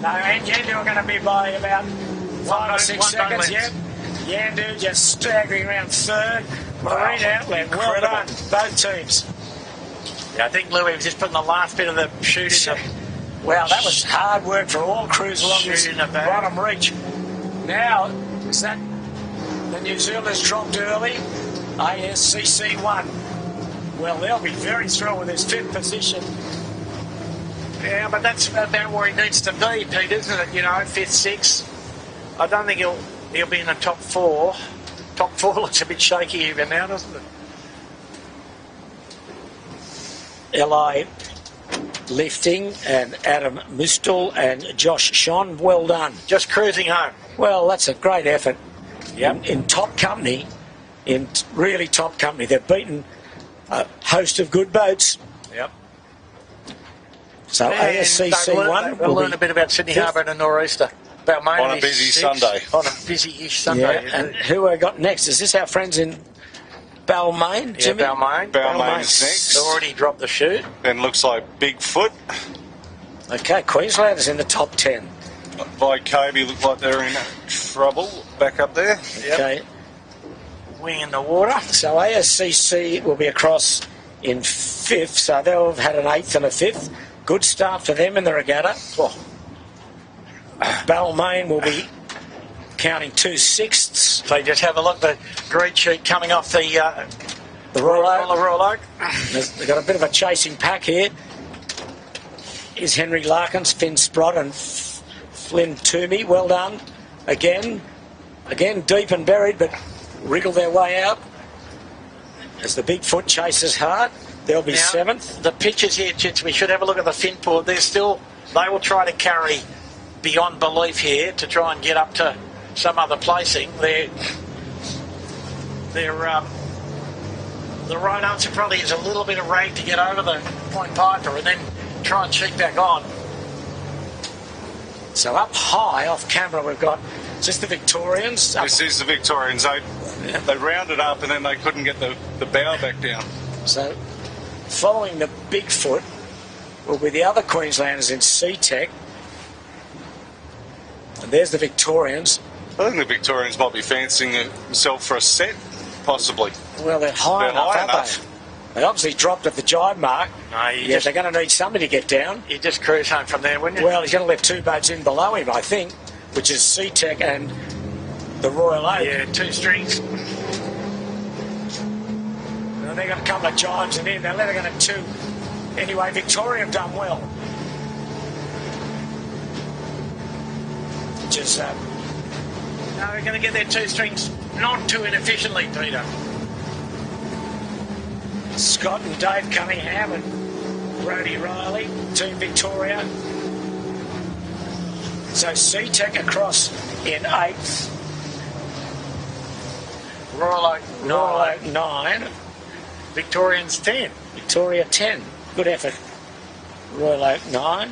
No, and Yandu are going to be by about 5 or 6 seconds. Yep. Yandu just staggering around third. Marine outlet, well done, both teams. Yeah, I think Louis was just putting the last bit of the chute in the... Wow, that was hard work for all crews along this Chute in the back. bottom reach. Now, is that the New Zealanders dropped early? ASCC1. Well, they'll be very thrilled with his fifth position. Yeah, but that's about where he needs to be, Pete, isn't it? You know, fifth, sixth. I don't think he'll be in the top four. Top four looks a bit shaky even now, doesn't it? LI Lifting and Adam Mustel and Josh Shon, well done. Just cruising home. Well, that's a great effort. In top company, in really top company. They've beaten a host of good boats. Yep. So ASCC1 we'll learn a bit about Sydney Harbour and the Nor'easter. About May On a busy Sunday. On a busy-ish Sunday. Yeah, and who I got next? Is this our friends in Balmain, Jimmy? Yeah, Balmain. Balmain's next. Already dropped the chute. Then looks like Bigfoot. Okay, Queenslanders in the top 10. By Kobe look like they're in trouble back up there. Yep. Okay, Wing in the water. so ASCC will be across in 5th, so they'll have had an 8th and a 5th. Good start for them in the regatta. Oh. Balmain will be counting 2 sixths. So just have a look, the green sheet coming off the Royal Oak. Royal Oak. They've got a bit of a chasing pack here. Is Henry Larkins, Finn Sprott and Flynn Toomey. Well done. Again deep and buried, but wriggle their way out. As the Bigfoot chases hard, they'll be Now, 7th. The pictures here, Chits, we should have a look at the fin port. They will try to carry beyond belief here to try and get up to some other placing. The right answer probably is a little bit of rag to get over the Point Piper and then try and cheat back on. So up high off camera we've got just the Victorians. This is the Victorians. They rounded up and then they couldn't get the bow back down. So following the Bigfoot will be the other Queenslanders in C-Tech. And there's the Victorians. I think the Victorians might be fancying themselves for a set, possibly. Well, they're high enough, aren't enough. they? They obviously dropped at the jibe mark. No, They're going to need somebody to get down. You just cruise home from there, wouldn't you? Well, he's going to let 2 boats in below him, I think, which is C-Tech and the Royal Oak. Yeah, 2 strings. And they've got a couple of jibes in here. They're going to have 2. Anyway, Victoria have done well. Just No, we're going to get their 2 strings not too inefficiently, Peter. Scott and Dave Cunningham and Brody Riley, Team Victoria. So C-Tech across in 8th. Royal Oak 9. Royal Oak 9. Victorians 10. Victoria 10. Good effort. Royal Oak 9.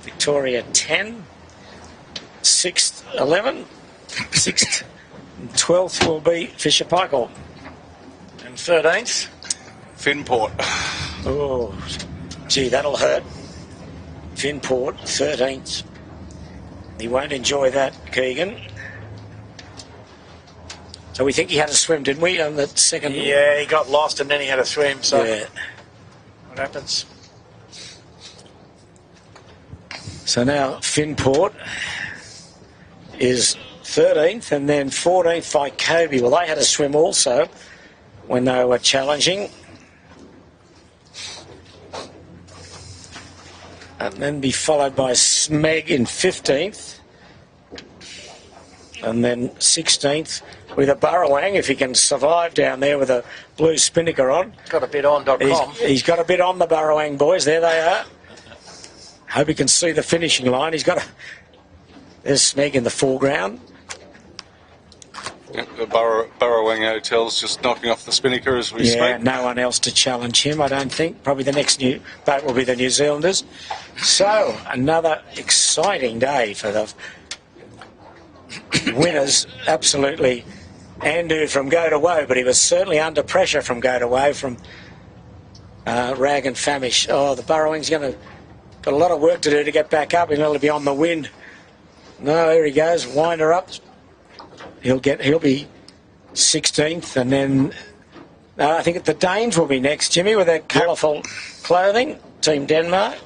Victoria 10. 6th 11. 6th and 12th will be Fisher Paykel. And 13th. Finport. Oh, gee, that'll hurt. Finport, 13th. He won't enjoy that, Keegan. So we think he had a swim, didn't we, on the second? Yeah, he got lost and then he had a swim, so Yeah. what happens? So now Finport is 13th and then 14th by Kobe. Well, they had a swim also when they were challenging. And then be followed by Smeg in 15th. And then 16th with a Burrowang, if he can survive down there with a blue spinnaker on. Got a bit on.com. He's got a bit on, the Burrowang boys. There they are. Hope you can see the finishing line. There's Sneg in the foreground. Yep, the Burrowang Hotel's just knocking off the spinnaker as we speak. Yeah, no one else to challenge him, I don't think. Probably the next new boat will be the New Zealanders. So, another exciting day for the winners. Absolutely. Andu from Go to Woe, but he was certainly under pressure from Go to Woe from Rag and Famish. Oh, the Burrowing's got a lot of work to do to get back up. He'll be on the wind. No, here he goes. Winder up. He'll be 16th, and then I think the Danes will be next, Jimmy, with their colourful clothing. Team Denmark,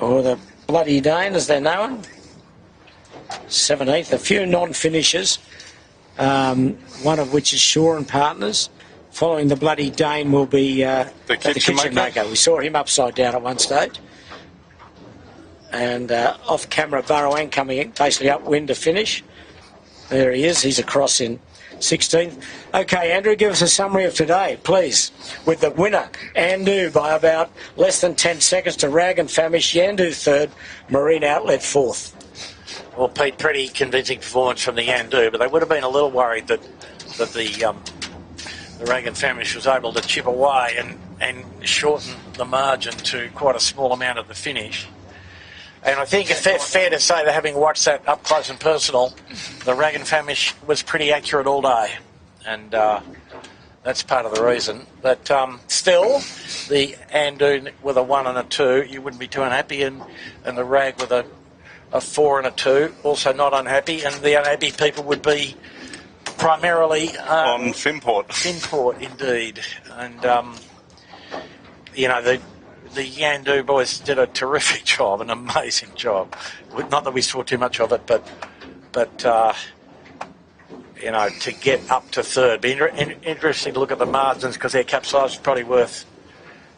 or the Bloody Dane, as they're known. 17th. A few non-finishers, one of which is Shaw and Partners. Following the Bloody Dane will be the Kitchen Maker. We saw him upside down at one stage. And off-camera Burrowang coming in, basically upwind to finish. There he is. He's across in 16th. Okay, Andrew, give us a summary of today, please. With the winner, Andu, by about less than 10 seconds to Rag and Famish. Yandu third, Marine Outlet fourth. Well, Pete, pretty convincing performance from the Yandu, but they would have been a little worried that the Rag and Famish was able to chip away and shorten the margin to quite a small amount of the finish. And I think it's fair to say that having watched that up close and personal, the Rag and Famish was pretty accurate all day. And that's part of the reason. But still, the Andu with a 1 and a 2, you wouldn't be too unhappy. And the Rag with a 4 and a 2, also not unhappy. And the unhappy people would be primarily... on Finport. Finport, indeed. And, the Yandu boys did a terrific job, an amazing job. Not that we saw too much of it, but to get up to third. Be interesting to look at the margins, because their capsize is probably worth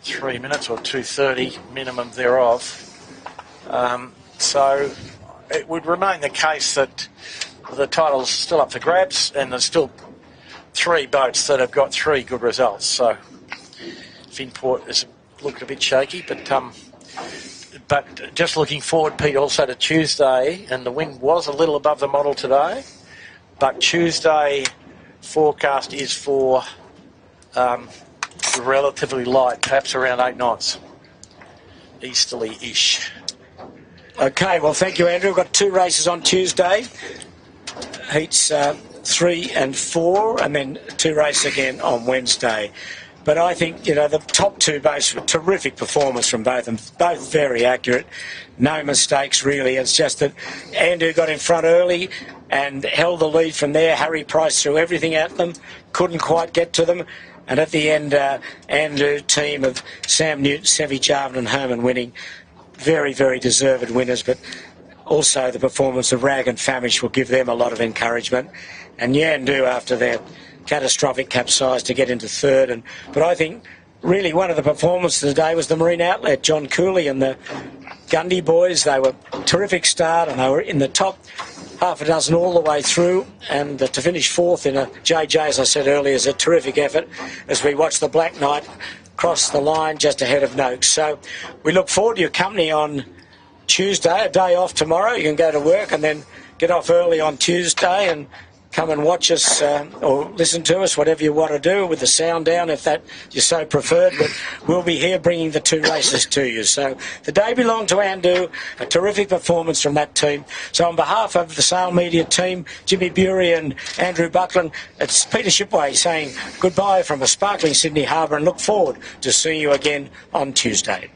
3 minutes or 2:30 minimum thereof. So it would remain the case that the title's still up for grabs, and there's still 3 boats that have got 3 good results. So Finport is looked a bit shaky, but just looking forward, Pete, also to Tuesday, and the wind was a little above the model today, but Tuesday forecast is for relatively light, perhaps around 8 knots, easterly-ish. Okay, well, thank you, Andrew. We've got 2 races on Tuesday. Heats 3 and 4, and then 2 races again on Wednesday. But I think, the top 2 boats were terrific performance from both of them. Both very accurate. No mistakes, really. It's just that Andrew got in front early and held the lead from there. Harry Price threw everything at them. Couldn't quite get to them. And at the end, Andrew team of Sam Newton, Sevi Jarvin and Herman winning. Very, very deserved winners. But also the performance of Rag and Famish will give them a lot of encouragement. And Yandu, after their catastrophic capsize, to get into third. But I think really one of the performances today was the Marine Outlet. John Cooley and the Gundy boys, they were a terrific start, and they were in the top half a dozen all the way through, and to finish 4th in a JJ, as I said earlier, is a terrific effort as we watch the Black Knight cross the line just ahead of Noakes. So we look forward to your company on Tuesday, a day off tomorrow. You can go to work and then get off early on Tuesday and come and watch us or listen to us, whatever you want to do, with the sound down if that you so preferred. But we'll be here bringing the 2 races to you. So the day belonged to Andu, a terrific performance from that team. So on behalf of the Sail Media team, Jimmy Bury and Andrew Buckland, it's Peter Shipway saying goodbye from a sparkling Sydney Harbour, and look forward to seeing you again on Tuesday.